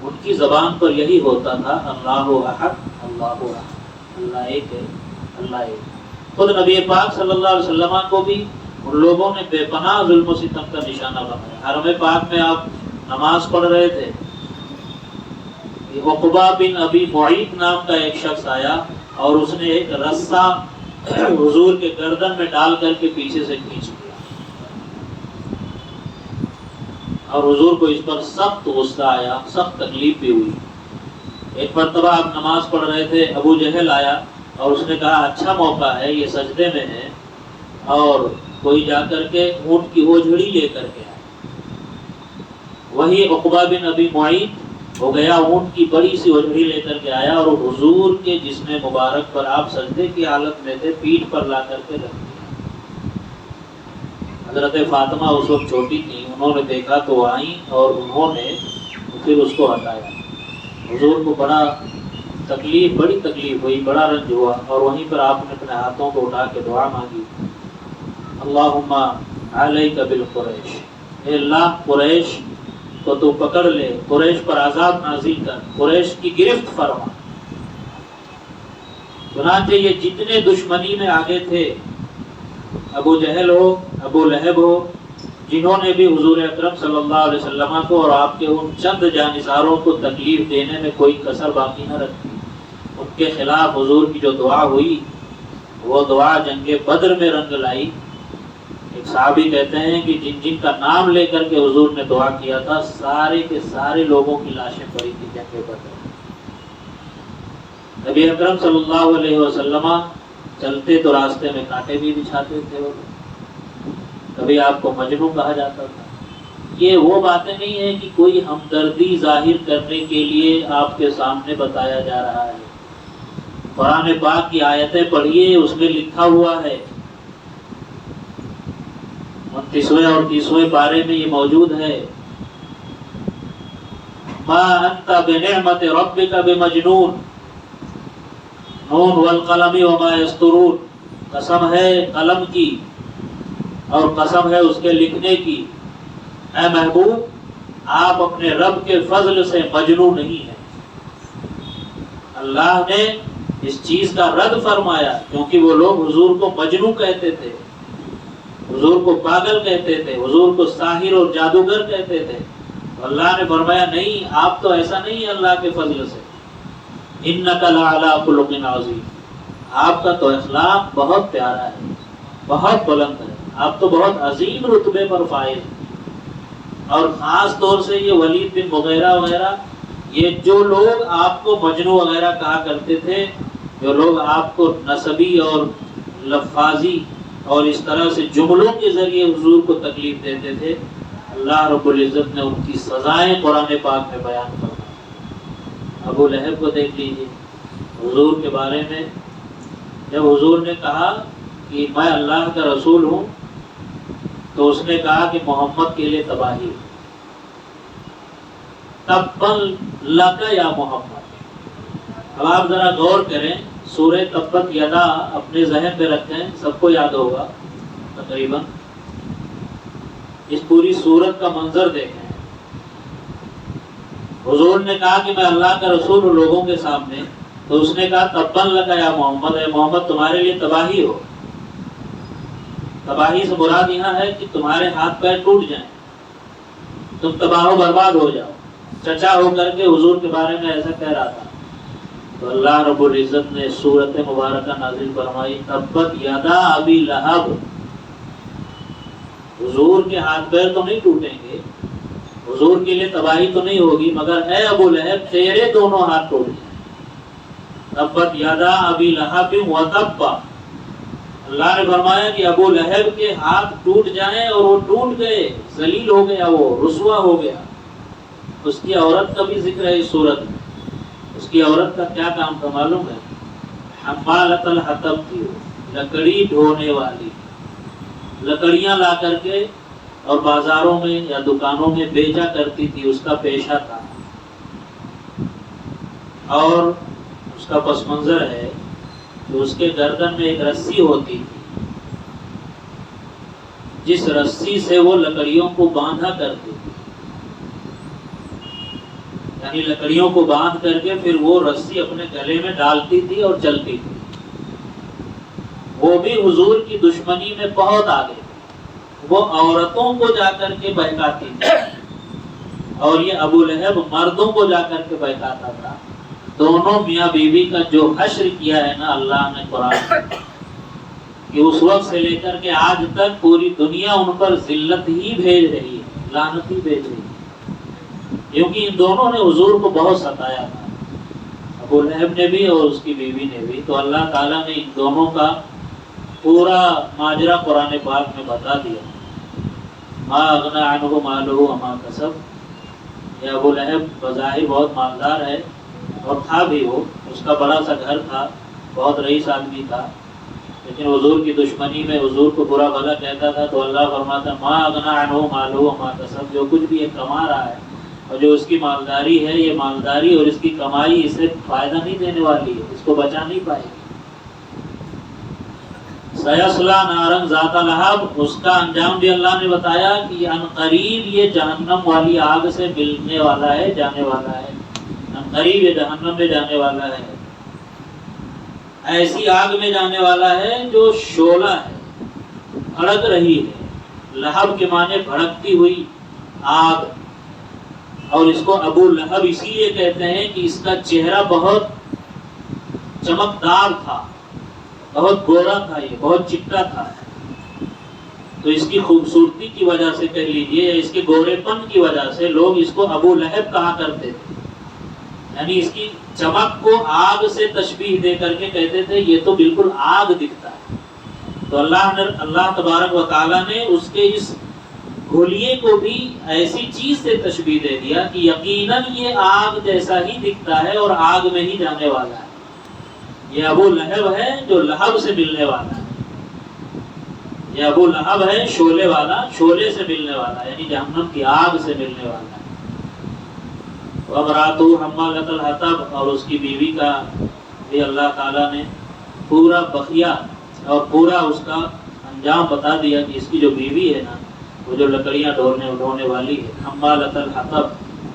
ان کی زبان پر یہی ہوتا تھا، اللہ احد، اللہ احد، اللہ ایک ہے، اللہ ایک۔ خود نبی پاک صلی اللہ علیہ وسلم کو بھی ان لوگوں نے بے پناہ ظلم و ستم کا نشانہ بنایا۔ حرم پاک میں آپ نماز پڑھ رہے تھے، عقبہ بن ابی معیط نام کا ایک شخص آیا اور اس نے ایک رسہ حضور کے گردن میں ڈال کر کے پیچھے سے کھینچ لیا اور حضور کو اس پر سخت غصہ آیا، سخت تکلیف بھی ہوئی۔ ایک مرتبہ آپ نماز پڑھ رہے تھے، ابو جہل آیا اور اس نے کہا اچھا موقع ہے، یہ سجدے میں ہے اور کوئی جا کر کے اونٹ کی اوجھڑی لے کر کے آئے۔ وہی عقبہ بن ابی معیط ہو گیا، اونٹ کی بڑی سی اوجھڑی لے کر کے آیا اور حضور کے جسم مبارک پر، آپ سجدے کی حالت میں تھے، پیٹھ پر لا کر کے رکھ دیا۔ حضرت فاطمہ اس وقت چھوٹی تھی، انہوں نے دیکھا تو وہ آئیں اور انہوں نے پھر اس کو ہٹایا۔ حضور کو بڑا تکلیف، بڑی تکلیف ہوئی، بڑا رنج ہوا، اور وہیں پر آپ نے اپنے ہاتھوں کو اٹھا کے دعا مانگی، اللہم علیک بالقریش، اے اللہ قریش کو تو پکڑ لے، قریش پر عذاب نازل کر، قریش کی گرفت فرما۔ چنانچہ یہ جتنے دشمنی میں آگے تھے، ابو جہل ہو، ابو لہب ہو، جنہوں نے بھی حضور اکرم صلی اللہ علیہ وسلم کو اور آپ کے ان چند جانثاروں کو تکلیف دینے میں کوئی کسر باقی نہ رکھی، ان کے خلاف حضور کی جو دعا ہوئی وہ دعا جنگ بدر میں رنگ لائی۔ ایک صحابی کہتے ہیں کہ جن جن کا نام لے کر کے حضور نے دعا کیا تھا، سارے کے سارے لوگوں کی لاشیں پڑی تھی جنگ بدر۔ نبی اکرم صلی اللہ علیہ وسلم چلتے تو راستے میں کانٹے بھی بچھاتے تھے، اور کبھی آپ کو مجنون کہا جاتا تھا۔ یہ وہ باتیں نہیں ہیں کہ کوئی ہمدردی ظاہر کرنے کے لیے آپ کے سامنے بتایا جا رہا ہے۔ قرآن پاک کی آیتیں پڑھیے، اس میں لکھا ہوا ہے، 29ویں اور 30ویں پارے میں یہ موجود ہے، ما انت بنعمت ربک بمجنون، نون والقلم وما یسطرون، قسم ہے قلم کی اور قسم ہے اس کے لکھنے کی، اے محبوب آپ اپنے رب کے فضل سے مجنون نہیں ہیں۔ اللہ نے اس چیز کا رد فرمایا کیونکہ وہ لوگ حضور کو مجنون کہتے تھے، حضور کو پاگل کہتے تھے، حضور کو ساحر اور جادوگر کہتے تھے۔ اللہ نے فرمایا نہیں، آپ تو ایسا نہیں ہے اللہ کے فضل سے، انک لعلی خلق عظیم، آپ کا تو اخلاق بہت پیارا ہے، بہت بلند ہے، آپ تو بہت عظیم رتبے پر فائز ہیں۔ اور خاص طور سے یہ ولید بن مغیرہ وغیرہ، یہ جو لوگ آپ کو مجنون وغیرہ کہا کرتے تھے، جو لوگ آپ کو نسبی اور لفاظی اور اس طرح سے جملوں کے ذریعے حضور کو تکلیف دیتے تھے، اللہ رب العزت نے ان کی سزائیں قرآن پاک میں بیان فرمائی۔ ابو لہب کو دیکھ لیجیے، حضور کے بارے میں جب حضور نے کہا کہ میں اللہ کا رسول ہوں تو اس نے کہا کہ محمد کے لیے تباہی، تبت لک یا محمد۔ اب آپ ذرا غور کریں، سورہ تبت یدا اپنے ذہن پہ رکھیں، سب کو یاد ہوگا تقریباً۔ اس پوری سورت کا منظر دیکھیں، حضور نے کہا کہ میں اللہ کا رسول ہوں لوگوں کے سامنے، تو اس نے کہا تبت لک یا محمد، اے محمد تمہارے لیے تباہی ہو۔ تباہی سے مراد یہاں ہے کہ تمہارے ہاتھ پیر ٹوٹ جائیں، تم تباہ و برباد ہو جاؤ۔ چچا ہو کر کے حضور کے بارے میں ایسا کہہ رہا تھا، تو اللہ رب العزت نے سورت مبارکہ نازل فرمائی، تبت یدا ابی لہب۔ حضور کے ہاتھ پیر تو نہیں ٹوٹیں گے، حضور کے لیے تباہی تو نہیں ہوگی، مگر اے ابو لہب تیرے دونوں ہاتھ ٹوٹ جائیں۔ تبت یدا ابی لہب وتب، اللہ نے فرمایا کہ ابو لہب کے ہاتھ ٹوٹ جائیں، اور وہ ٹوٹ گئے، ذلیل ہو گیا، وہ رسوا ہو گیا۔ اس کی عورت کا بھی ذکر ہے اس صورت میں۔ اس کی عورت کا کیا کام تھا معلوم ہے؟ حمالۃ الحطب تھی، وہ لکڑی ڈھونے والی، لکڑیاں لا کر کے اور بازاروں میں یا دکانوں میں بیچا کرتی تھی، اس کا پیشہ تھا۔ اور اس کا پس منظر ہے کہ اس کے گردن میں ایک رسی ہوتی تھی، جس رسی سے وہ لکڑیوں کو باندھا کرتی تھی، یعنی لکڑیوں کو باندھ کر کے پھر وہ رسی اپنے گلے میں ڈالتی تھی اور چلتی تھی۔ وہ بھی حضور کی دشمنی میں بہت آگے، وہ عورتوں کو جا کر کے بہکاتی تھی، اور یہ ابو لہب مردوں کو جا کر کے بہکاتا تھا۔ دونوں میاں بیوی کا جو حشر کیا ہے نا اللہ نے قرآن میں، کہ اس وقت سے لے کر کے آج تک پوری دنیا ان پر ذلت ہی بھیج رہی ہے، لعنت ہی بھیج رہی ہے، کیونکہ ان دونوں نے حضور کو بہت ستایا تھا، ابو لہب نے بھی اور اس کی بیوی نے بھی۔ تو اللہ تعالیٰ نے ان دونوں کا پورا ماجرا قرآن پاک میں بتا دیا۔ ما اغنی عنہ مالہ وما کسب، یہ ابو لہب بظاہر بہت مالدار ہے، اور تھا بھی، وہ اس کا بڑا سا گھر تھا، بہت رئیس آدمی تھا، لیکن حضور کی دشمنی میں حضور کو برا بھلا کہتا تھا۔ تو اللہ فرماتا ما اغنی عنہ مالہ وما کسب، جو کچھ بھی یہ کما رہا ہے اور جو اس کی مالداری ہے، یہ مالداری اور اس کی کمائی اسے فائدہ نہیں دینے والی ہے، اس کو بچا نہیں پائے گی۔ سیصلی نارا ذات لہب، اس کا انجام بھی اللہ نے بتایا کہ ان قریب یہ جہنم والی آگ سے ملنے والا ہے، جانے والا ہے، ان قریب یہ جہنم میں جانے والا ہے، ایسی آگ میں جانے والا ہے جو شعلہ ہے، بھڑک رہی ہے۔ لہب کے معنی بھڑکتی ہوئی آگ، اور اس کو ابو لہب اسی لیے کہتے ہیں کہ اس کا چہرہ بہت چمکدار تھا، بہت گورا تھا، یہ بہت چٹا تھا، تو اس کی خوبصورتی کی وجہ سے کہہ لیجئے، اس کے گورے پن کی وجہ سے لوگ اس کو ابو لہب کہا کرتے تھے، یعنی اس کی چمک کو آگ سے تشبیہ دے کر کے کہتے تھے یہ تو بالکل آگ دکھتا ہے۔ تو اللہ تبارک و تعالیٰ نے اس کے اس گھولیے کو بھی ایسی چیز سے تشبیہ دے دیا کہ یقیناً یہ آگ جیسا ہی دکھتا ہے اور آگ میں ہی جانے والا ہے۔ یہ ابو لہب ہے جو لہب سے ملنے والا ہے، یہ ابو لہب ہے شعلے والا، شعلے سے ملنے والا، یعنی جہنم کی آگ سے ملنے والا ہے۔ وامرأتہ حمالۃ الحطب، اور اس کی بیوی کا بھی اللہ تعالیٰ نے پورا بخیہ اور پورا اس کا انجام بتا دیا کہ اس کی جو بیوی ہے نا، وہ جو لکڑیاں ڈھونے والی ہے، حمالۃ الحطب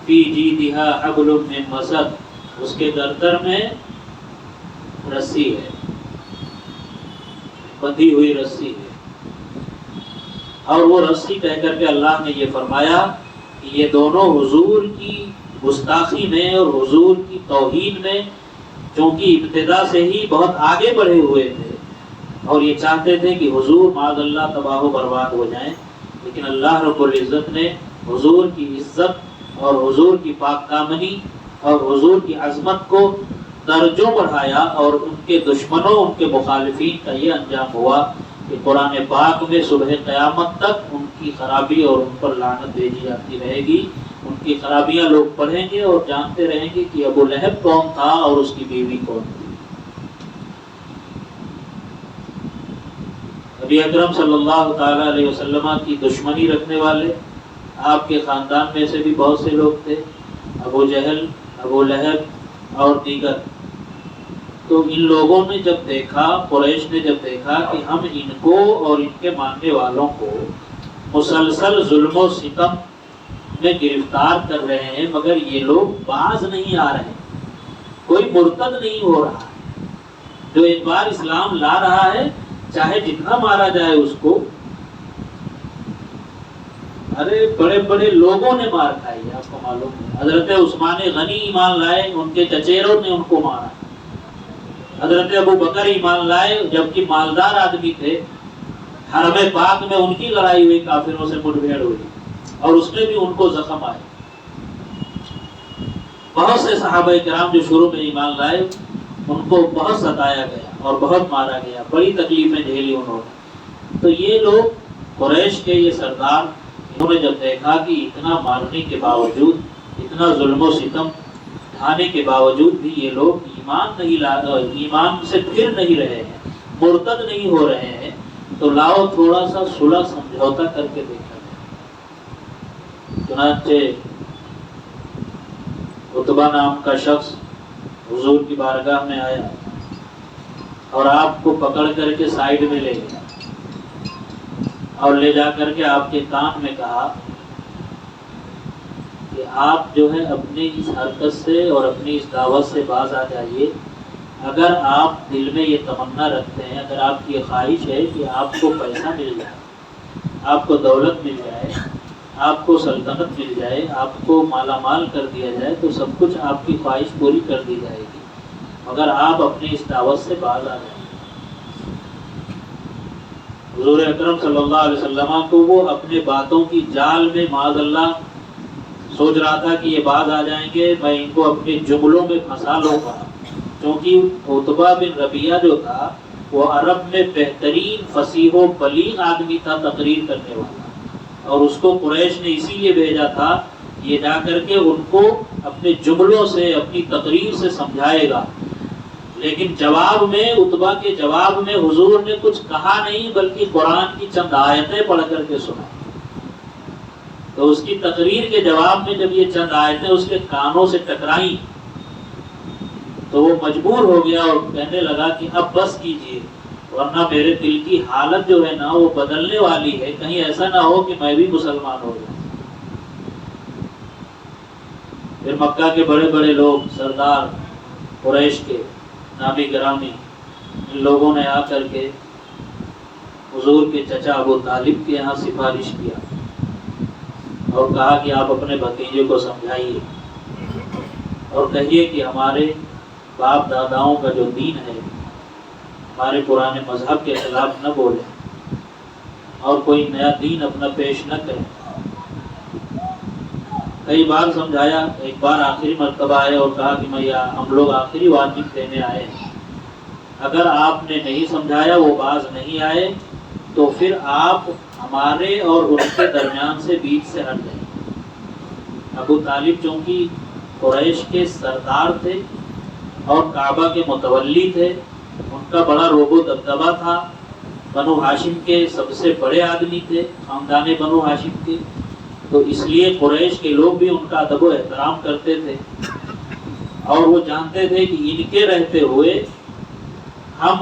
فی جیدہا حبل من مسد، اس کے گردن میں رسی ہے، بندھی ہوئی رسی ہے، اور وہ رسی کہہ کر کے اللہ نے یہ فرمایا کہ یہ دونوں حضور کی گستاخی میں اور حضور کی توہین میں، چونکہ ابتدا سے ہی بہت آگے بڑھے ہوئے تھے اور یہ چاہتے تھے کہ حضور معاذ اللہ تباہ و برباد ہو جائیں، لیکن اللہ رب العزت نے حضور کی عزت اور حضور کی پاک دامنی اور حضور کی عظمت کو درجوں بڑھایا، اور ان کے دشمنوں، ان کے مخالفین کا یہ انجام ہوا کہ قرآن پاک میں صبح قیامت تک ان کی خرابی اور ان پر لعنت بھیجی جاتی رہے گی. ان کی خرابیاں لوگ پڑھیں گے اور جانتے رہیں گے کہ ابو لہب کون تھا اور اس کی بیوی کون تھی. نبی اکرم صلی اللہ تعالی علیہ وسلم کی دشمنی رکھنے والے آپ کے خاندان میں سے بھی بہت سے لوگ تھے، ابو جہل، ابو لہب اور دیگر. تو ان لوگوں نے جب دیکھا، قریش نے جب دیکھا کہ ہم ان کو اور ان کے ماننے والوں کو مسلسل ظلم و ستم میں گرفتار کر رہے ہیں مگر یہ لوگ باز نہیں آ رہے، کوئی مرتد نہیں ہو رہا ہے، جو ایک بار اسلام لا رہا ہے چاہے جتنا مارا جائے اس کو. ارے بڑے بڑے لوگوں نے مار کھائی، آپ کو معلوم ہے. حضرت عثمان غنی ایمان لائے، ان کے چچیروں نے ان کو مارا. حضرت ابو بکر ایمان لائے جبکہ مالدار آدمی تھے، حرم پاک میں ان کی لڑائی ہوئی، کافروں سے مٹ بھیڑ ہوئی اور اس میں بھی ان کو زخم آئے. بہت سے صحابہ کرام جو شروع میں ایمان لائے ان کو بہت ستایا گیا اور بہت مارا گیا، بڑی تکلیفیں جھیلی انہوں نے. تو یہ لوگ قریش کے یہ سردار، انہوں نے جب دیکھا کہ اتنا مارنے کے باوجود، اتنا ظلم و ستم ڈھانے کے باوجود بھی یہ لوگ ایمان سے پھر نہیں رہے ہیں، مرتد نہیں ہو رہے ہیں، تو لاؤ تھوڑا سا صلح سمجھوتا کر کے دیکھا جائے. چنانچہ عتبہ نام کا شخص حضور کی بارگاہ میں آیا اور آپ کو پکڑ کر کے سائیڈ میں لے گیا اور لے جا کر کے آپ کے کان میں کہا کہ آپ جو ہے اپنی اس حرکت سے اور اپنی اس دعوت سے باز آ جائیے. اگر آپ دل میں یہ تمنا رکھتے ہیں، اگر آپ کی یہ خواہش ہے کہ آپ کو پیسہ مل جائے، آپ کو دولت مل جائے، آپ کو سلطنت مل جائے، آپ کو مالا مال کر دیا جائے، تو سب کچھ آپ کی خواہش پوری کر دی جائے گی، مگر آپ اپنی اس دعوت سے باز آ جائیں. حضور اکرم صلی اللہ علیہ وسلم کو وہ اپنے باتوں کی جال میں معاذ اللہ سوچ رہا تھا کہ یہ باز آ جائیں گے، میں ان کو اپنے جملوں میں پھنسا لوں گا. کیونکہ عتبہ بن ربیعہ جو تھا وہ عرب میں بہترین فصیح و بلیغ آدمی تھا، تقریر کرنے والا، اور اس کو قریش نے اسی لیے بھیجا تھا یہ جا کر کے ان کو اپنے جملوں سے، اپنی تقریر سے سمجھائے گا. لیکن جواب میں، عتبہ کے جواب میں حضور نے کچھ کہا نہیں بلکہ قرآن کی چند آیتیں پڑھ کر کے سنائی. تو اس کی تقریر کے جواب میں جب یہ چند آیتیں اس کے کانوں سے ٹکرائیں تو وہ مجبور ہو گیا اور کہنے لگا کہ اب بس کیجئے، ورنہ میرے دل کی حالت جو ہے نا وہ بدلنے والی ہے، کہیں ایسا نہ ہو کہ میں بھی مسلمان ہو جاؤں. پھر مکہ کے بڑے بڑے لوگ، سردار قریش کے نامی گرامی، ان لوگوں نے آ کر کے حضور کے چچا ابو طالب کے یہاں سفارش کیا اور کہا کہ آپ اپنے بھتیجے کو سمجھائیے اور کہیے کہ ہمارے باپ داداؤں کا جو دین ہے، ہمارے پرانے مذہب کے خلاف نہ بولیں اور کوئی نیا دین اپنا پیش نہ کریں. کئی بار سمجھایا، ایک بار آخری مرتبہ آئے اور کہا کہ میں ہم لوگ آخری واجب دینے آئے ہیں، اگر آپ نے نہیں سمجھایا، وہ باز نہیں آئے، تو پھر آپ ہمارے اور ان کے درمیان سے بیچ سے ہٹ جائیں. ابو طالب چونکہ قریش کے سردار تھے اور کعبہ کے متولی تھے، ان کا بڑا روب و دبدبہ تھا، بنو ہاشم کے سب سے بڑے آدمی تھے، خاندان بنو ہاشم کے، تو اس لیے قریش کے لوگ بھی ان کا ادب و احترام کرتے تھے اور وہ جانتے تھے کہ ان کے رہتے ہوئے ہم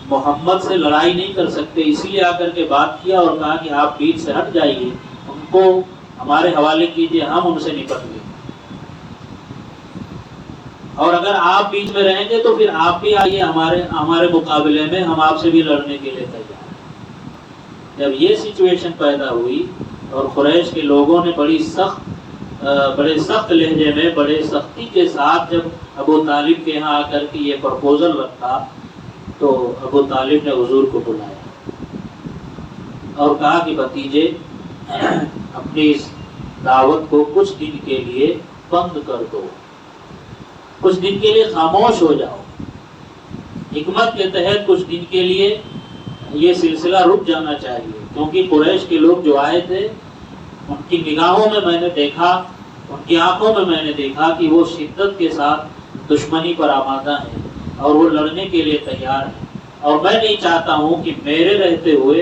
محمد سے لڑائی نہیں کر سکتے. اسی لیے آ کر کے بات کیا اور کہا کہ آپ بیچ سے ہٹ جائیے، ان کو ہمارے حوالے کیجیے، ہم ان سے نپٹ لیں، اور اگر آپ بیچ میں رہیں گے تو پھر آپ بھی آئیے ہمارے مقابلے میں، ہم آپ سے بھی لڑنے کے لیے تیار ہیں. جب یہ سچویشن پیدا ہوئی اور قریش کے لوگوں نے بڑے سخت لہجے میں، بڑے سختی کے ساتھ جب ابو طالب کے یہاں آ کر کے یہ پرپوزل رکھا تو ابو طالب نے حضور کو بلایا اور کہا کہ بھتیجے اپنی اس دعوت کو کچھ دن کے لیے بند کر دو، کچھ دن کے لیے خاموش ہو جاؤ. حکمت کے تحت کچھ دن کے لیے یہ سلسلہ رک جانا چاہیے، کیونکہ قریش کے لوگ جو آئے تھے ان کی نگاہوں میں نے دیکھا، ان کی آنکھوں میں نے دیکھا کہ وہ شدت کے ساتھ دشمنی پر آمادہ ہیں اور وہ لڑنے کے لیے تیار ہیں. اور میں نہیں چاہتا ہوں کہ میرے رہتے ہوئے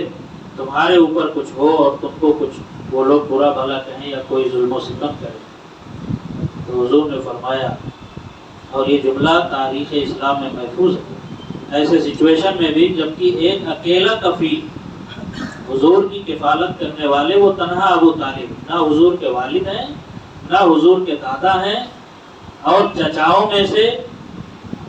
تمہارے اوپر کچھ ہو اور تم کو کچھ وہ لوگ برا بھلا کہیں یا کوئی ظلم و ستم کرے. تو حضور نے فرمایا، اور یہ جملہ تاریخ اسلام میں محفوظ ہے، ایسے سچویشن میں بھی جبکہ ایک اکیلا کفیل حضور کی کفالت کرنے والے وہ تنہا ابو طالب، نہ حضور کے والد ہیں نہ حضور کے دادا ہیں، اور چچاؤں میں سے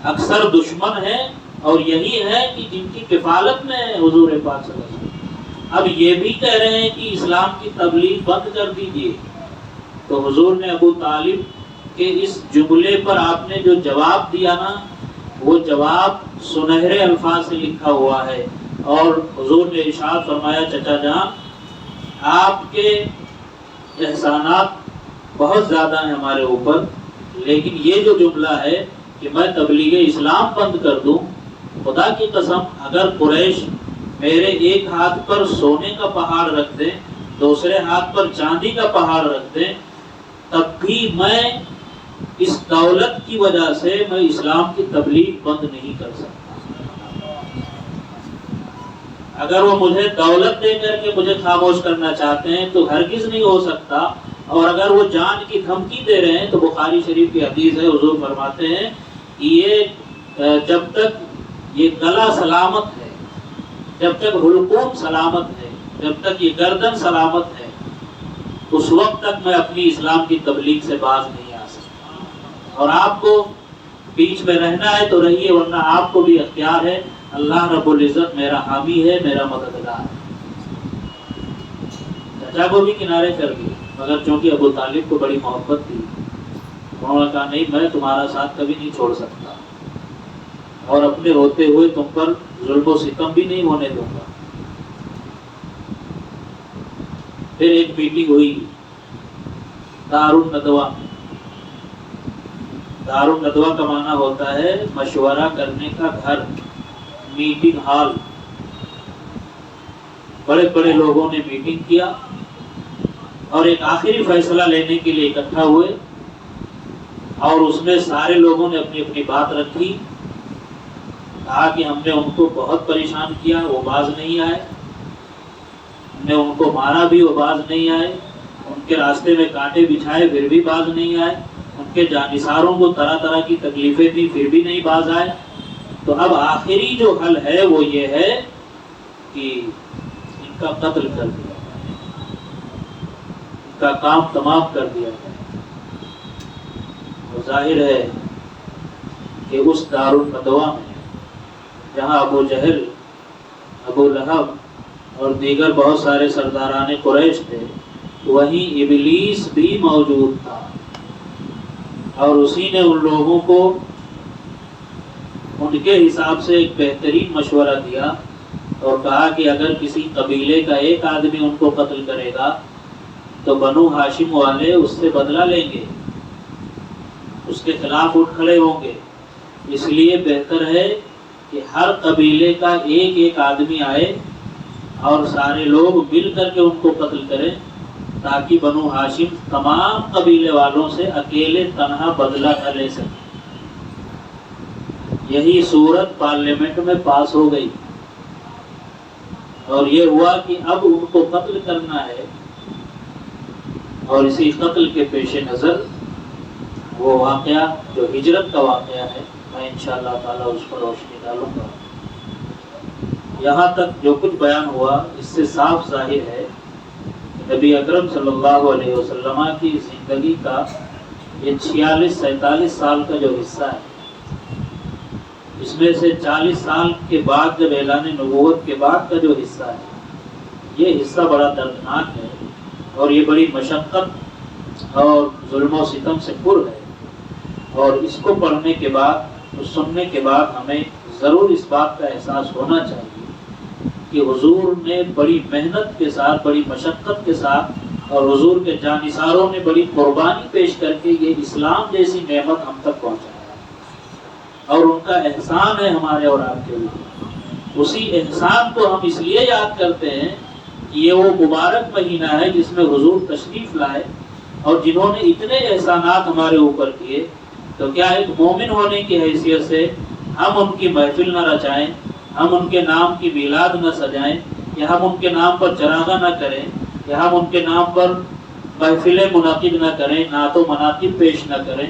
اکثر دشمن ہیں، اور یہی ہے کہ جن کی کفالت میں ہے حضور پاک صلی اللہ علیہ وسلم. اب یہ بھی کہہ رہے ہیں کہ اسلام کی تبلیغ بند کر دیجیے. تو حضور نے ابو طالب کے اس جملے پر آپ نے جو جواب دیا نا، وہ جواب سنہرے الفاظ سے لکھا ہوا ہے. اور حضور نے ارشاد فرمایا، چچا جان آپ کے احسانات بہت زیادہ ہیں ہمارے اوپر، لیکن یہ جو جملہ ہے کہ میں تبلیغ اسلام بند کر دوں، خدا کی قسم اگر قریش میرے ایک ہاتھ پر سونے کا پہاڑ رکھ دیں، دوسرے ہاتھ پر چاندی کا پہاڑ رکھ دیں، تب بھی میں اس دولت کی وجہ سے میں اسلام کی تبلیغ بند نہیں کر سکتا. اگر وہ مجھے دولت دے کر کے مجھے خاموش کرنا چاہتے ہیں تو ہرگز نہیں ہو سکتا. اور اگر وہ جان کی دھمکی دے رہے ہیں تو بخاری شریف کی حدیث ہے، حضور فرماتے ہیں کہ یہ جب تک یہ گلا سلامت ہے، جب تک حلقوم سلامت ہے، جب تک یہ گردن سلامت ہے، اس وقت تک میں اپنی اسلام کی تبلیغ سے باز نہیں آ سکتا. اور آپ کو بیچ میں رہنا ہے تو رہیے، ورنہ آپ کو بھی اختیار ہے. اللہ رب العزت میرا حامی ہے، میرا مددگار ہے. چچا کو بھی کنارے کر دیے، مگر چونکہ ابو طالب کو بڑی محبت تھی، انہوں نے کہا نہیں، میں تمہارا ساتھ کبھی نہیں چھوڑ سکتا، اور اپنے ہوتے ہوئے تم پر ظلم و ستم بھی نہیں ہونے دوں گا. پھر ایک میٹنگ ہوئی دار الندوہ. دار الندوہ کا معنی ہوتا ہے مشورہ کرنے کا گھر، میٹنگ ہال. بڑے بڑے لوگوں نے میٹنگ کیا اور ایک آخری فیصلہ لینے کے لیے اکٹھا ہوئے، اور اس میں سارے لوگوں نے اپنی اپنی بات رکھی. کہا کہ ہم نے ان کو بہت پریشان کیا، وہ باز نہیں آئے. ہم نے ان کو مارا بھی، وہ باز نہیں آئے. ان کے راستے میں کانٹے بچھائے، پھر بھی باز نہیں آئے. ان کے جانثاروں کو طرح طرح کی تکلیفیں دی، پھر بھی نہیں باز آئے. تو اب آخری جو حل ہے وہ یہ ہے کہ ان کا قتل کر دیا جائے، ان کا کام تمام کر دیا جائے. وہ ظاہر ہے کہ اس دار الندوہ میں جہاں ابو جہل، ابو لہب اور دیگر بہت سارے سرداران قریش تھے، وہیں ابلیس بھی موجود تھا. اور اسی نے ان لوگوں کو ان کے حساب سے ایک بہترین مشورہ دیا اور کہا کہ اگر کسی قبیلے کا ایک آدمی ان کو قتل کرے گا تو بنو ہاشم والے اس سے بدلہ لیں گے، اس کے خلاف اٹھ کھڑے ہوں گے. اس لیے بہتر ہے کہ ہر قبیلے کا ایک ایک آدمی آئے اور سارے لوگ مل کر کے ان کو قتل کریں، تاکہ بنو ہاشم تمام قبیلے والوں سے اکیلے تنہا بدلہ نہ لے سکیں. یہی صورت پارلیمنٹ میں پاس ہو گئی، اور یہ ہوا کہ اب ان کو قتل کرنا ہے. اور اسی قتل کے پیش نظر وہ واقعہ جو ہجرت کا واقعہ ہے، میں انشاءاللہ تعالی اس پر روشنی ڈالوں گا. یہاں تک جو کچھ بیان ہوا اس سے صاف ظاہر ہے کہ نبی اکرم صلی اللہ علیہ وسلم کی زندگی کا یہ 46-47 سال کا جو حصہ ہے، اس میں سے 40 سال کے بعد جب اعلان نبوت کے بعد کا جو حصہ ہے، یہ حصہ بڑا دردناک ہے اور یہ بڑی مشقت اور ظلم و ستم سے پر ہے. اور اس کو پڑھنے کے بعد، سننے کے بعد ہمیں ضرور اس بات کا احساس ہونا چاہیے کہ حضور نے بڑی محنت کے ساتھ، بڑی مشقت کے ساتھ، اور حضور کے جانثاروں نے بڑی قربانی پیش کر کے یہ اسلام جیسی نعمت ہم تک پہنچایا. اور ان کا احسان ہے ہمارے اور آپ کے اوپر۔ اسی احسان کو ہم اس لیے یاد کرتے ہیں کہ یہ وہ مبارک مہینہ ہے جس میں حضور تشریف لائے اور جنہوں نے اتنے احسانات ہمارے اوپر کیے، تو کیا ایک مومن ہونے کی حیثیت سے ہم ان کی محفل نہ رچائیں، ہم ان کے نام کی میلاد نہ سجائیں، یا ہم ان کے نام پر چراغاں نہ کریں، یا ہم ان کے نام پر محفلیں منعقد نہ کریں، نعت و مناقب پیش نہ کریں؟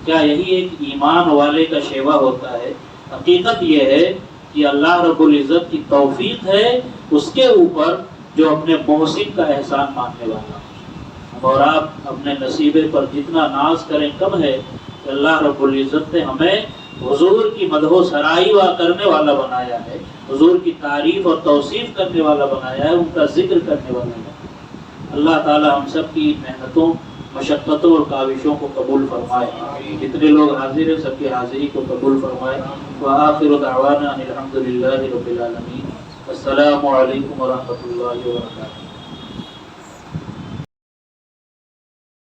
کیا یہی ایک ایمان والے کا شیوا ہوتا ہے؟ حقیقت یہ ہے کہ اللہ رب العزت کی توفیق ہے اس کے اوپر جو اپنے محسن کا احسان ماننے والا۔ اور آپ اپنے نصیبے پر جتنا ناز کریں کم ہے کہ اللہ رب العزت نے ہمیں حضور کی مدح و سرائی کرنے والا بنایا ہے، حضور کی تعریف اور توصیف کرنے والا بنایا ہے، ان کا ذکر کرنے والا بنایا ہے۔ اللہ تعالی ہم سب کی محنتوں، مشقتوں اور کاوشوں کو قبول فرمائے۔ جتنے لوگ حاضر ہیں سب کی حاضری کو قبول فرمائے۔ وآخر دعوانا ان الحمد للہ رب العالمین۔ السلام علیکم ورحمۃ اللہ وبرکاتہ۔